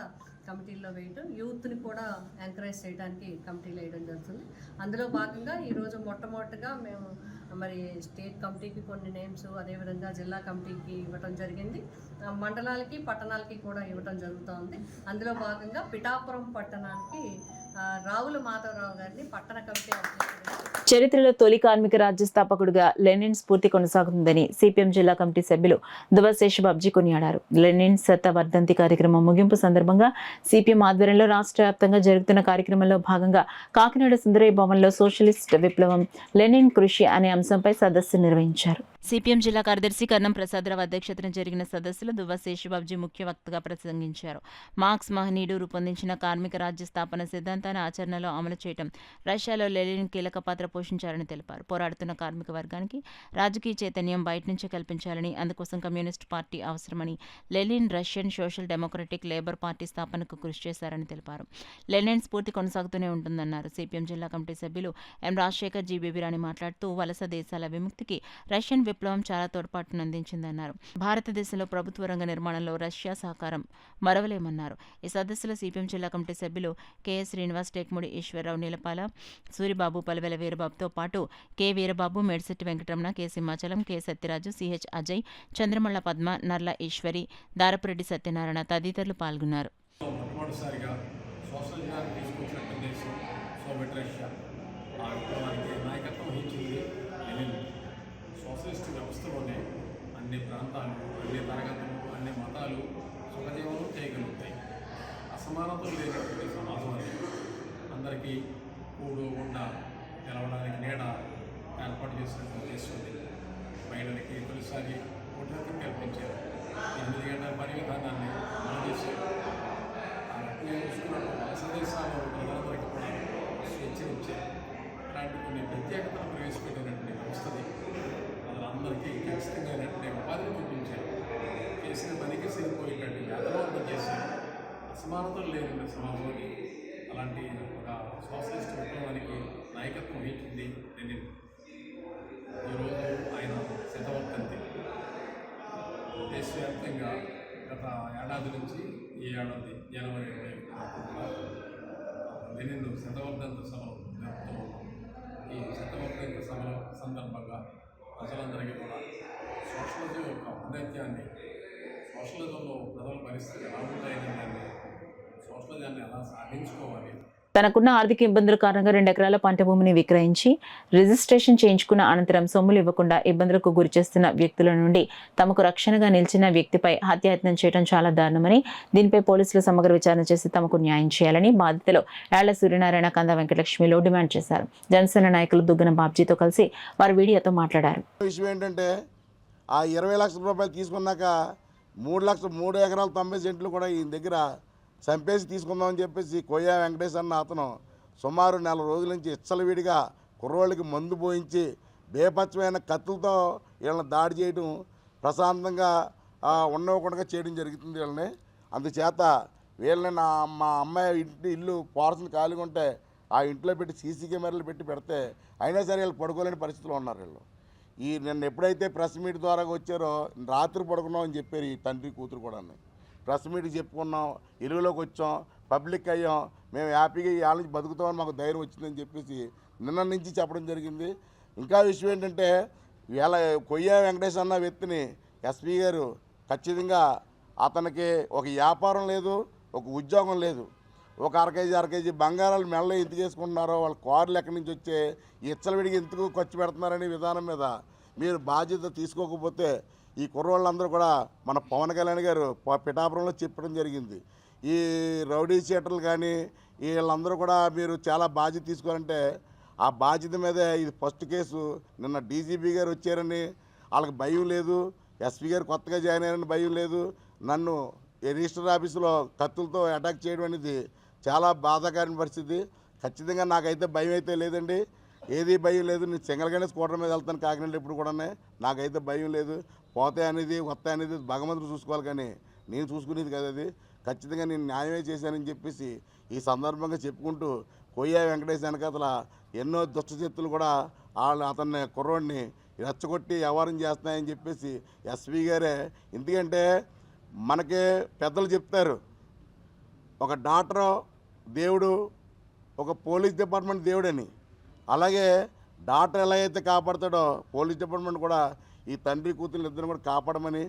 కమిటీల్లో వేయడం, యూత్ని కూడా ఎంకరేజ్ చేయడానికి కమిటీలు వేయడం జరుగుతుంది. అందులో భాగంగా ఈరోజు మొట్టమొదటిగా మేము మరి స్టేట్ కమిటీకి కొన్ని నేమ్స్, అదేవిధంగా జిల్లా కమిటీకి ఇవ్వటం జరిగింది. మండలాలకి, పట్టణాలకి కూడా ఇవ్వటం జరుగుతోంది. అందులో భాగంగా పిఠాపురం పట్టణానికి రావుల మాధవరావు గారిని పట్టణ కమిటీ
చరిత్రలో తొలి కార్మిక రాజ్య స్థాపకుడిగా లెనిన్ స్ఫూర్తి కొనసాగుతుందని సిపిఎం జిల్లా కమిటీ సభ్యులు దువ్వ శేషబాబ్జీ కొనియాడారు. లెనిన్ శతవర్ధంతి కార్యక్రమం ముగింపు సందర్భంగా సిపిఎం ఆధ్వర్యంలో రాష్ట్ర వ్యాప్తంగా జరుగుతున్న కార్యక్రమంలో భాగంగా కాకినాడ సుందరయ్య భవన్లో సోషలిస్ట్ విప్లవం లెనిన్ కృషి అనే అంశంపై సదస్సు నిర్వహించారు.
సిపిఎం జిల్లా కార్యదర్శి కర్ణం ప్రసాదరావు అధ్యక్షతన జరిగిన సదస్సులో దువ్వ శేషబాబ్జీ ముఖ్య వక్తగా ప్రసంగించారు. మార్క్స్ మహనీయుడు రూపొందించిన కార్మిక రాజ్య స్థాపన సిద్ధాంతాన్ని ఆచరణలో అమలు చేయడం రష్యాలో లెనిన్ కీలక పాత్ర పోషించారని తెలిపారు. పోరాడుతున్న కార్మిక వర్గానికి రాజకీయ చైతన్యం బయట నుంచే కల్పించాలని, అందుకోసం కమ్యూనిస్ట్ పార్టీ అవసరమని, Lenin Russian social democratic labour party స్థాపనకు కృషి చేశారని తెలిపారు. లెనిన్ స్ఫూర్తి కొనసాగుతూనే ఉంటుందన్నారు. సిపిఎం జిల్లా కమిటీ సభ్యులు ఎం రాజశేఖర్, జి బేబిరాణి మాట్లాడుతూ వలస దేశాల విముక్తికి రష్యన్ విప్లవం చాలా తోడ్పాటును అందించిందన్నారు. భారతదేశంలో ప్రభుత్వ రంగ నిర్మాణంలో రష్యా సహకారం మరవలేమన్నారు. ఈ సదస్సులో సిపిఎం జిల్లా కమిటీ సభ్యులు కెఎస్ శ్రీనివాస్, టేక్ముడి ఈశ్వరరావు, నీలపాల, సూరిబాబు, పలవెల వీరబాబుతో పాటు K Veerababu, Medisetti Venkataramana, K Simhachalam, K Satyaraju, CH Ajay, Chandramalla Padma, Narla Eswari, Darapureddy Satyanarayana తదితరులు పాల్గొన్నారు.
మొట్టమొదటిసారిగా సోషలిజాన్ని తీసుకొచ్చినట్టు దేశం సోవియట్ రష్యా, ఆ విప్లవానికి నాయకత్వం వహించింది లెనిన్. సోషలిస్ట్ వ్యవస్థలోనే అన్ని ప్రాంతాలు, అన్ని తరగతులు, అన్ని మతాలు సుఖజీవనం చేయగలుగుతాయి. అసమానతలు లేనటువంటి సమాజం అది. అందరికీ కూడు గుండ నిలవడానికి నీడ ఏర్పాటు చేసినట్టు చేస్తుంది. మహిళలకి తొలిసారి ఓటు కల్పించారు. 8 గంటల పని విధానాన్ని అమలు చేశారు. ఆ రకంగా చూసుకున్నట్టు వలస దేశాల్లో ప్రజలందరికీ కూడా స్వేచ్ఛనిచ్చారు. ఇలాంటి కొన్ని ప్రత్యేకతను ప్రవేశపెట్టినటువంటి వ్యవస్థది. ప్రజలందరికీ ఖచ్చితంగా ఉపాధిని చూపించారు. చేసిన పనికి సరిపోయేటట్టు వ్యాధులు చేశారు. అసమానతలు లేని సమాజంలో అలాంటి ఒక సోషలిస్ట్ విప్లవానికి నాయకత్వం వహించింది లెనిన్. ఈరోజు ఆయన శతవర్ధంతి. దేశవ్యాప్తంగా గత ఏడాది నుంచి ఈ ఏడాది జనవరి 21 లెనిన్ శతవర్ధంతి సభలు జరుపుతూ ఉన్నాం. ఈ శతవర్ధంతి సభల సందర్భంగా ప్రజలందరికీ కూడా సోషలిజం యొక్క ఔన్నత్యాన్ని, సోషలిజంలో ప్రజల పరిస్థితి ఎలా ఉంటాయని దాన్ని, సోషలిజాన్ని ఎలా సాధించుకోవాలి,
తనకున్న ఆర్థిక ఇబ్బందుల కారణంగా 2 ఎకరాల పంట భూమిని విక్రయించి రిజిస్ట్రేషన్ చేయించుకున్న అనంతరం సొమ్ములు ఇవ్వకుండా ఇబ్బందులకు గురిచేస్తున్న వ్యక్తుల నుండి తమకు రక్షణగా నిలిచిన వ్యక్తిపై హత్యాయత్నం చేయడం చాలా దారుణమని, దీనిపై పోలీసులు సమగ్ర విచారణ చేసి తమకు న్యాయం చేయాలని బాధితులు ఏళ్ల సూర్యనారాయణ, కంద వెంకటలక్ష్మిలో డిమాండ్ చేశారు. జనసేన నాయకులు దుగ్గన బాబ్జీతో కలిసి వారు వీడియోతో మాట్లాడారు.
విషయం ఏంటంటే ఆ 20 లక్షల రూపాయలు తీసుకున్నాక 3 ఎకరాల 90 సెంట్లు కూడా ఈ దగ్గర చంపేసి తీసుకుందామని చెప్పేసి కొయ్య వెంకటేష్ అన్న అతను సుమారు 4 రోజుల నుంచి ఇచ్చలవిడిగా కుర్రోళ్ళకి మందు పోయించి బేపచ్చమైన కత్తులతో వీళ్ళని దాడి చేయడం, ప్రశాంతంగా ఉండవకుండా చేయడం జరుగుతుంది వీళ్ళని. అందుచేత వీళ్ళని మా అమ్మాయి ఇల్లు పోర్షన్ ఖాళీగా ఉంటే ఆ ఇంట్లో పెట్టి సీసీ కెమెరాలు పెడితే అయినా సరే వీళ్ళు పడుకోలేని పరిస్థితిలో ఉన్నారు వీళ్ళు. నిన్న ఎప్పుడైతే ప్రెస్ మీట్ ద్వారా వచ్చారో రాత్రి పడుకున్నాం అని చెప్పారు ఈ తండ్రి కూతురు కూడా. ప్రెస్ మీట్కి చెప్పుకున్నాం, ఇరువులోకి వచ్చాం, పబ్లిక్ అయ్యాం, మేము హ్యాపీగా ఈ నుంచి బతుకుతామని మాకు ధైర్యం వచ్చిందని చెప్పేసి నిన్న నుంచి చెప్పడం జరిగింది. ఇంకా విషయం ఏంటంటే వీళ్ళ కొయ్య వెంకటేష్ అన్న వ్యక్తిని ఎస్పీ గారు ఖచ్చితంగా అతనికి ఒక వ్యాపారం లేదు, ఒక ఉద్యోగం లేదు, ఒక అర కేజీ బంగారాలు మెల్ల ఎందుకు వేసుకుంటున్నారో, వాళ్ళ కార్లు ఎక్కడి నుంచి వచ్చే ఇచ్చలవిడికి ఎందుకు ఖర్చు పెడుతున్నారనే విధానం మీద మీరు బాధ్యత తీసుకోకపోతే ఈ కుర్రోళ్ళందరూ కూడా మన పవన్ కళ్యాణ్ గారు పిఠాపురంలో చెప్పడం జరిగింది. ఈ రౌడీ షీటర్లు కానీ వీళ్ళందరూ కూడా మీరు చాలా బాధ్యత తీసుకోవాలంటే ఆ బాధ్యత మీదే ఇది ఫస్ట్ కేసు. నిన్న డీజీపీ గారు వచ్చారని వాళ్ళకి భయం లేదు, ఎస్పీ గారు కొత్తగా జాయిన్ అయ్యారని భయం లేదు, నన్ను రిజిస్టర్ ఆఫీసులో కత్తులతో అటాక్ చేయడం అనేది చాలా బాధాకరమైన పరిస్థితి. ఖచ్చితంగా నాకైతే భయం అయితే లేదండి, ఏది భయం లేదు. నేను సింగల్గానే స్కూటర్ మీద వెళ్తాను కాకినాడ ఎప్పుడు కూడా, నాకైతే భయం లేదు. పోతే అనేది వస్తాయి అనేది భగవంతుడు చూసుకోవాలి కానీ నేను చూసుకునేది కదా. అది ఖచ్చితంగా నేను న్యాయమే చేశానని చెప్పేసి ఈ సందర్భంగా చెప్పుకుంటూ కొయ్య వెంకటేష్ వెనకాతల ఎన్నో దుష్టశక్తులు కూడా అతన్ని కుర్రోడిని రెచ్చగొట్టి వ్యవహారం చేస్తున్నాయని చెప్పేసి ఎస్పీ గారే. ఎందుకంటే మనకి పెద్దలు చెప్తారు, ఒక డాక్టరు దేవుడు, ఒక పోలీస్ డిపార్ట్మెంట్ దేవుడని. అలాగే డాక్టర్ ఎలా అయితే కాపాడతాడో పోలీస్ డిపార్ట్మెంట్ కూడా ఈ తండ్రి కూతురు ఇద్దరు కూడా కాపాడమని,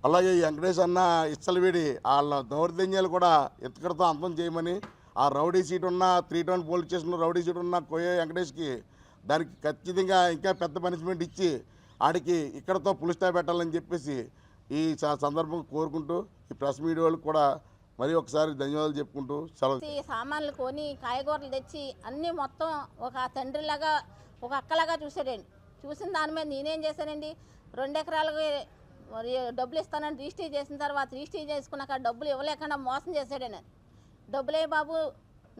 అలాగే ఈ వెంకటేష్ అన్న ఇచ్చలవిడి వాళ్ళ దౌర్జన్యాలు కూడా ఇక్కడితో అంతం చేయమని, ఆ రౌడీ సీట్ ఉన్న 3 పోలీస్ స్టేషన్లో రౌడీ సీట్ ఉన్న కొయ్య వెంకటేష్కి దానికి ఖచ్చితంగా ఇంకా పెద్ద పనిష్మెంట్ ఇచ్చి ఆడికి ఇక్కడతో పులి స్టాప్ పెట్టాలని చెప్పేసి ఈ సందర్భం కోరుకుంటూ ఈ ప్రెస్ మీడియా వాళ్ళకి కూడా మరి ఒకసారి ధన్యవాదాలు చెప్పుకుంటూ సెలవు.
సామాన్లు కొని కాయగూరలు తెచ్చి అన్నీ మొత్తం ఒక తండ్రిలాగా ఒక అక్కలాగా చూసాడండి. చూసిన దాని మీద నేనేం చేశానండి, 2 ఎకరాలకి డబ్బులు ఇస్తానని రిజిస్టర్ చేసిన తర్వాత రిజిస్టర్ చేసుకున్నాక డబ్బులు ఇవ్వలేకుండా మోసం చేశాడని. డబ్బులే బాబు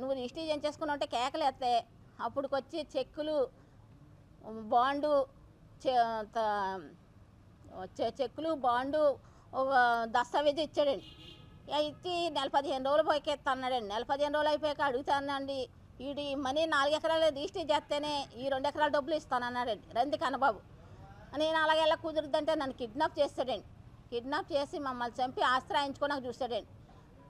నువ్వు రిజిస్టర్ చేయించేసుకుని ఉంటే కేకలు ఎత్తే అప్పుడుకొచ్చి చెక్కులు, బాండు, చెక్కులు, బాండు, ఒక దస్తావేజు ఇచ్చాడండి. ఇచ్చి 15 రోజులు పోయికెత్తా అన్నాడండి. 15 రోజులు అయిపోయాక అడుగుతానండి, వీడి మనీ 4 ఎకరాలు రిజిస్టర్ చేస్తేనే ఈ 2 ఎకరాల డబ్బులు ఇస్తానన్నాడండి రంది కన్నబాబు. నేను అలాగేలా కుదురుద్దంటే నన్ను కిడ్నాప్ చేస్తాడండి. కిడ్నాప్ చేసి మమ్మల్ని చంపి ఆస్తి రాయించుకోవడానికి చూస్తాడండి.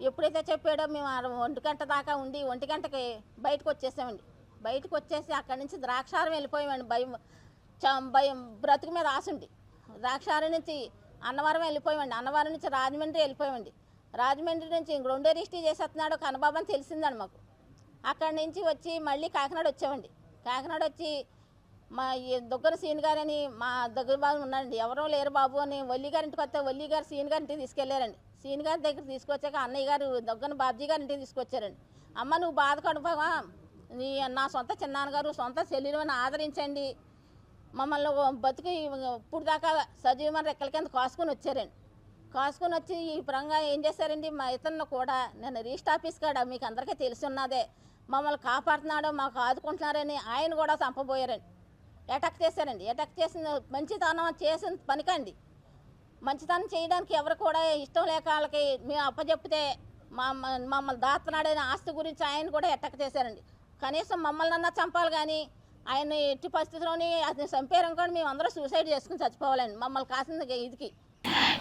ఎప్పుడైతే చెప్పాడో మేము 1 గంట దాకా ఉండి 1 గంటకి బయటకు వచ్చేసామండి. బయటకు వచ్చేసి అక్కడి నుంచి ద్రాక్షారం వెళ్ళిపోయామండి. భయం బ్రతుకు మీద ఆశుండి ద్రాక్షారం నుంచి అన్నవరం వెళ్ళిపోయామండి. అన్నవరం నుంచి రాజమండ్రి వెళ్ళిపోయామండి. రాజమండ్రి నుంచి 2 రిజిస్టర్ చేసేస్తున్నాడు కన్నబాబు అని తెలిసిందండి మాకు. అక్కడి నుంచి వచ్చి మళ్ళీ కాకినాడ వచ్చామండి. కాకినాడ వచ్చి మా దగ్గర సీన్ గారని మా దగ్గర బాబు ఉన్నారండి, ఎవరో లేరు బాబు అని వల్లి గారింటికి వస్తే వల్లి గారు సీన్ గారింటికి తీసుకెళ్లారండి. సీన్ గారి దగ్గర తీసుకొచ్చాక అన్నయ్య గారు దగ్గర బాబ్జీ గారింటికి తీసుకొచ్చారండి. అమ్మ నువ్వు బాధపడబావా, నా సొంత చిన్నాన్నగారు సొంత చెల్లెలను ఆదరించండి, మమ్మల్ని బతికి ఇప్పుడు దాకా సజీవమైన రెక్కల కింద కాసుకొని వచ్చారండి. కాసుకొని వచ్చి ఈ పరంగా ఏం చేశారండి, మా ఇతను కూడా నేను రిజిస్టర్ ఆఫీస్ కాడ మీకు అందరికీ తెలిసి ఉన్నదే మమ్మల్ని కాపాడుతున్నాడో మాకు ఆదుకుంటున్నారని ఆయన కూడా చంపబోయారండి. అటాక్ చేశారండి. అటాక్ చేసిన మంచితనం చేసిన పనికండి. మంచితనం చేయడానికి ఎవరు కూడా ఇష్టం లేక వాళ్ళకి మేము అప్పచెప్పితే మమ్మల్ని దాస్తున్నాడని ఆస్తి గురించి ఆయన కూడా అటాక్ చేశారండి. కనీసం మమ్మల్ని అన్నా చంపాలి కానీ ఆయన ఎట్టి పరిస్థితిలోని అతను చంపారు కూడా మేము అందరూ సూసైడ్ చేసుకుని చచ్చిపోవాలండి మమ్మల్ని కాసిన ఇదికి.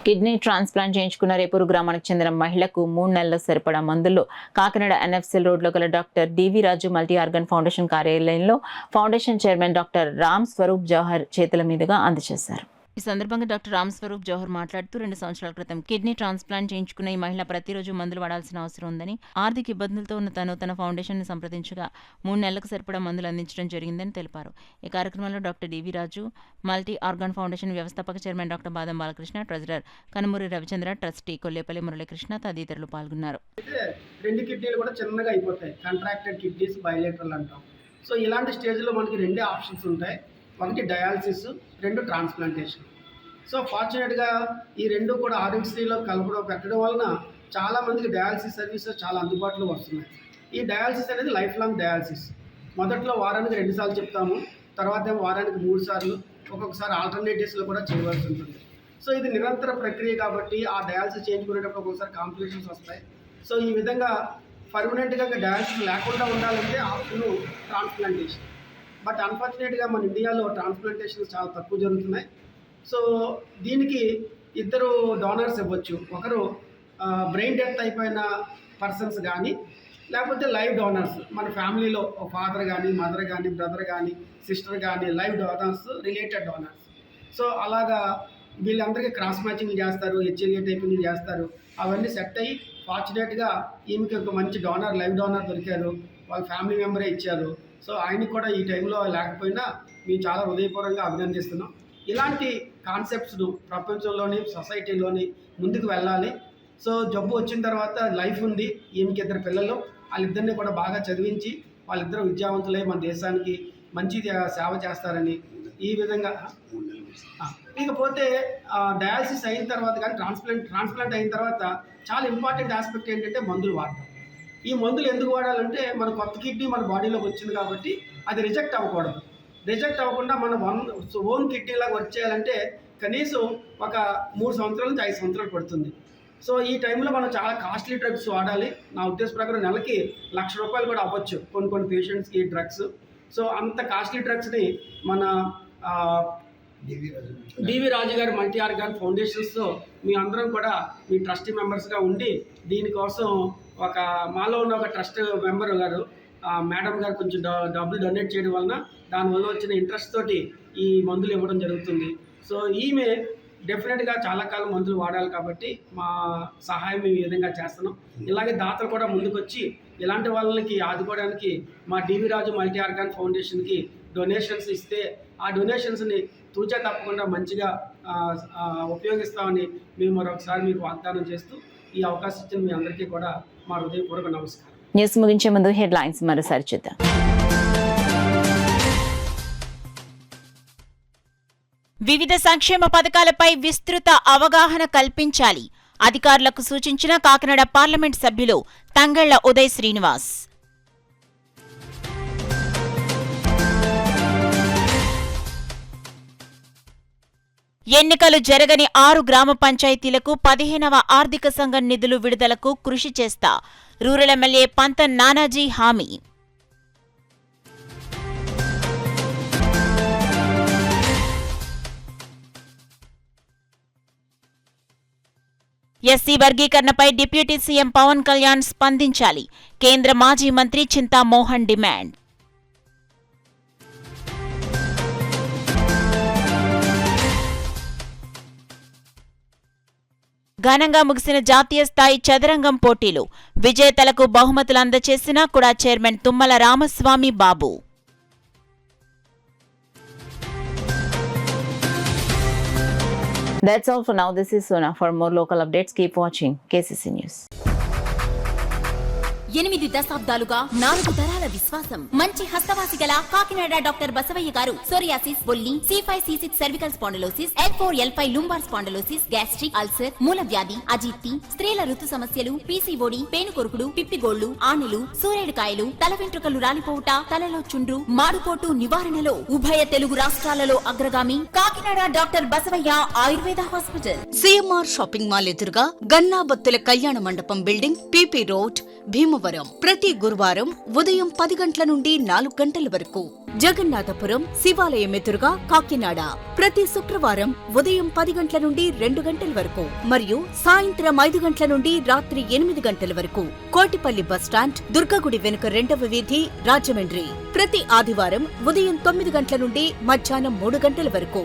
కిడ్నీ ట్రాన్స్ప్లాంట్ చేయించుకున్న రేపూరు గ్రామానికి చెందిన మహిళకు 3 నెలల సరిపడా మందులు కాకినాడ ఎన్ఎఫ్సిఎల్ రోడ్లో గల doctor DV Raju multi organ foundation కార్యాలయంలో foundation chairman doctor Ram Swaroop Jawahar చేతుల మీదుగా అందజేశారు.
ఈ సందర్భంగా డాక్టర్ రామ్ స్వరూప్ జవహర్ మాట్లాడుతూ 2 సంవత్సరాల క్రితం కిడ్నీ ట్రాన్స్ప్లాంట్ చేయించుకున్న ఈ మహిళ ప్రతిరోజు మందులు వాడాల్సిన అవసరం ఉందని, ఆర్థిక ఇబ్బందులతో ఉన్న తన ఫౌండేషన్ ని సంప్రదించగా 3 నెలలకు సరిపడా మందులు అందించడం జరిగిందని తెలిపారు. ఈ కార్యక్రమంలో doctor DV Raju multi organ foundation వ్యవస్థాపక చైర్మన్ డాక్టర్ బాదం బాలకృష్ణ, ట్రెజరర్ కనుమూరి రవిచంద్ర, ట్రస్టీ కొల్లేపల్లి మురళీకృష్ణ తదితరులు పాల్గొన్నారు.
2 కిడ్నీలు కూడా చిన్నగా అయిపోతాయి, కాంట్రాక్టెడ్ కిడ్నీస్, బయోలేటరల్ అంటాం. సో ఇలాంటి స్టేజ్లో మనకి 2 ఆప్షన్స్ ఉంటాయి, ఒకటి డయాలసిస్, 2 ట్రాన్స్ప్లాంటేషన్. సో ఫార్చునేట్గా ఈ 2 కూడా ఆరోగ్యశ్రీలో పెట్టడం వలన చాలామందికి డయాలసిస్ సర్వీసెస్ చాలా అందుబాటులో వస్తున్నాయి. ఈ డయాలసిస్ అనేది లైఫ్ లాంగ్ డయాలసిస్. మొదట్లో వారానికి 2 సార్లు చెప్తాము, తర్వాత వారానికి 3 సార్లు, ఒక్కొక్కసారి ఆల్టర్నేటివ్స్లో కూడా చేయవలసి ఉంటుంది. సో ఇది నిరంతర ప్రక్రియ కాబట్టి ఆ డయాలసిస్ చేయించుకునేటప్పుడు ఒక్కొక్కసారి కాంప్లికేషన్స్ వస్తాయి. సో ఈ విధంగా పర్మనెంట్గా డయాలసిస్ లేకుండా ఉండాలంటే ఆప్షన్ ట్రాన్స్ప్లాంటేషన్. బట్ అన్ఫార్చునేట్గా మన ఇండియాలో ట్రాన్స్ప్లాంటేషన్ చాలా తక్కువ జరుగుతున్నాయి. సో దీనికి 2 డోనర్స్ ఇవ్వచ్చు. ఒకరు బ్రెయిన్ డెత్ అయిపోయిన పర్సన్స్ కానీ, లేకపోతే లైవ్ డోనర్స్, మన ఫ్యామిలీలో ఫాదర్ కానీ, మదర్ కానీ, బ్రదర్ కానీ, సిస్టర్ కానీ, live donors, related donors. So అలాగా వీళ్ళందరికీ క్రాస్ మ్యాచింగ్ చేస్తారు, హెచ్ఎల్ఏ టైపింగ్ చేస్తారు. అవన్నీ సెట్ అయ్యి ఫార్చునేట్గా ఈమెకి ఒక మంచి డోనర్, లైవ్ డోనర్ దొరికారు, వాళ్ళ ఫ్యామిలీ మెంబరే ఇచ్చారు. సో ఆయనకి కూడా ఈ టైంలో లేకపోయినా మేము చాలా హృదయపూర్వకంగా అభినందిస్తున్నాం. ఇలాంటి కాన్సెప్ట్స్ను ప్రపంచంలోని, సొసైటీలోని ముందుకు వెళ్ళాలి. సో జబ్బు వచ్చిన తర్వాత లైఫ్ ఉంది, ఈమెకి 2 పిల్లలు, వాళ్ళిద్దరిని కూడా బాగా చదివించి వాళ్ళిద్దరూ విద్యావంతులై మన దేశానికి మంచి సేవ చేస్తారని ఈ విధంగా. ఇకపోతే డయాలసిస్ అయిన తర్వాత కానీ ట్రాన్స్ప్లాంట్ అయిన తర్వాత చాలా ఇంపార్టెంట్ ఆస్పెక్ట్ ఏంటంటే మందులు వాడటం. ఈ మందులు ఎందుకు వాడాలంటే మన కొత్త కిడ్నీ మన బాడీలోకి వచ్చింది కాబట్టి అది రిజెక్ట్ అవ్వకూడదు. రిజెక్ట్ అవ్వకుండా మన ఓన్ కిడ్నీలాగా వచ్చేయాలంటే కనీసం ఒక 3 సంవత్సరాల నుంచి 5 సంవత్సరాలు పడుతుంది. సో ఈ టైంలో మనం చాలా కాస్ట్లీ డ్రగ్స్ వాడాలి. నా ఉద్దేశ ప్రకారం నెలకి ₹1,00,000 కూడా అవ్వచ్చు కొన్ని పేషెంట్స్కి డ్రగ్స్. సో అంత కాస్ట్లీ డ్రగ్స్ని మన డివి రాజు గారి మల్టీ ఆర్గాన్ ఫౌండేషన్స్తో మీ అందరం కూడా మీ ట్రస్టీ మెంబర్స్గా ఉండి దీనికోసం మాలో ఉన్న ఒక ట్రస్ట్ మెంబర్ గారు మేడం గారు కొంచెం డబ్బులు డొనేట్ చేయడం వలన దానివల్ల వచ్చిన ఇంట్రెస్ట్ తోటి ఈ మందులు ఇవ్వడం జరుగుతుంది. సో ఈమె డెఫినెట్గా చాలా కాలం మందులు వాడాలి కాబట్టి మా సహాయం మేము ఈ విధంగా చేస్తున్నాం. ఇలాగే దాతలు కూడా ముందుకొచ్చి ఇలాంటి వాళ్ళకి ఆదుకోవడానికి మా డివి రాజు మల్టీ ఆర్గాన్ ఫౌండేషన్కి డొనేషన్స్ ఇస్తే ఆ డొనేషన్స్ని తూచా తప్పకుండా మంచిగా ఉపయోగిస్తామని మేము మరొకసారి మీకు వాగ్దానం చేస్తూ ఈ అవకాశం ఇచ్చిన మీ అందరికీ కూడా మా హృదయపూర్వక నమస్కారం.
న్యూస్ ముగించే ముందు హెడ్లైన్స్ మరోసారి చూద్దాం.
వివిధ సంక్షేమ పథకాలపై విస్తృత అవగాహన కల్పించాలి. అధికారులకు సూచించిన కాకినాడ పార్లమెంట్ సభ్యులు తంగళ్ల ఉదయ్ శ్రీనివాస్. ఎన్నికలు జరగని 6 గ్రామ పంచాయతీలకు 15వ ఆర్థిక సంఘం నిధులు విడుదలకు కృషి చేస్తా రూరల్ ఎమ్మెల్యే పంతం నానాజీ హామీ. ఎస్సీ వర్గీకరణపై డిప్యూటీ సీఎం పవన్ కళ్యాణ్ స్పందించాలి. కేంద్ర మాజీ మంత్రి చింతామోహన్ డిమాండ్. ఘనంగా ముగిసిన జాతీయ స్థాయి చదరంగం పోటీలు. విజేతలకు బహుమతులు అందజేసిన కుడా chairman Tummala Ramaswamy Babu.
That's all for now. This is Sona. For more local updates, keep watching KCC News.
8 దశాబ్దాలుగా 4 తరాల విశ్వాసం. మంచి హస్తవాసి గల కాకినాడ డాక్టర్ బసవయ్య గారు సోరియాసిస్, బొల్లి, C5, C6 cervical spondylosis, L4, L5 lumbar spondylosis, gastric ulcer, మూల వ్యాధి, అజీర్తి, స్త్రీల ఋతు సమస్యలు, PCOD, పేనుకొరుకుడు, పిప్పిగోళ్లు, ఆనెలు, సూరేడుకాయలు, తల వెంట్రుకలు రాలిపోవుట, తలలో చుండ్రు, మాడుకోటు నివారణలో ఉభయ తెలుగు రాష్ట్రాలలో అగ్రగామి Kakinada doctor Basavaiah Ayurveda hospital. CMR shopping mall ఎదురుగా గన్నాబత్తుల కళ్యాణ మండపం బిల్డింగ్, PP రోడ్, భీమవరం. ప్రతి గురువారం ఉదయం 10 గంటల నుండి 4 గంటల వరకు. జగన్నాథపురం శివాలయం ఎదురుగా కాకినాడ ప్రతి శుక్రవారం ఉదయం 10 గంటల నుండి 2 గంటల వరకు మరియు సాయంత్రం 5 గంటల నుండి రాత్రి 8 గంటల వరకు. కోటిపల్లి బస్టాండ్, దుర్గగుడి వెనుక 2వ వీధి, రాజమండ్రి ప్రతి ఆదివారం ఉదయం 9 గంటల నుండి మధ్యాహ్నం 3 గంటల వరకు.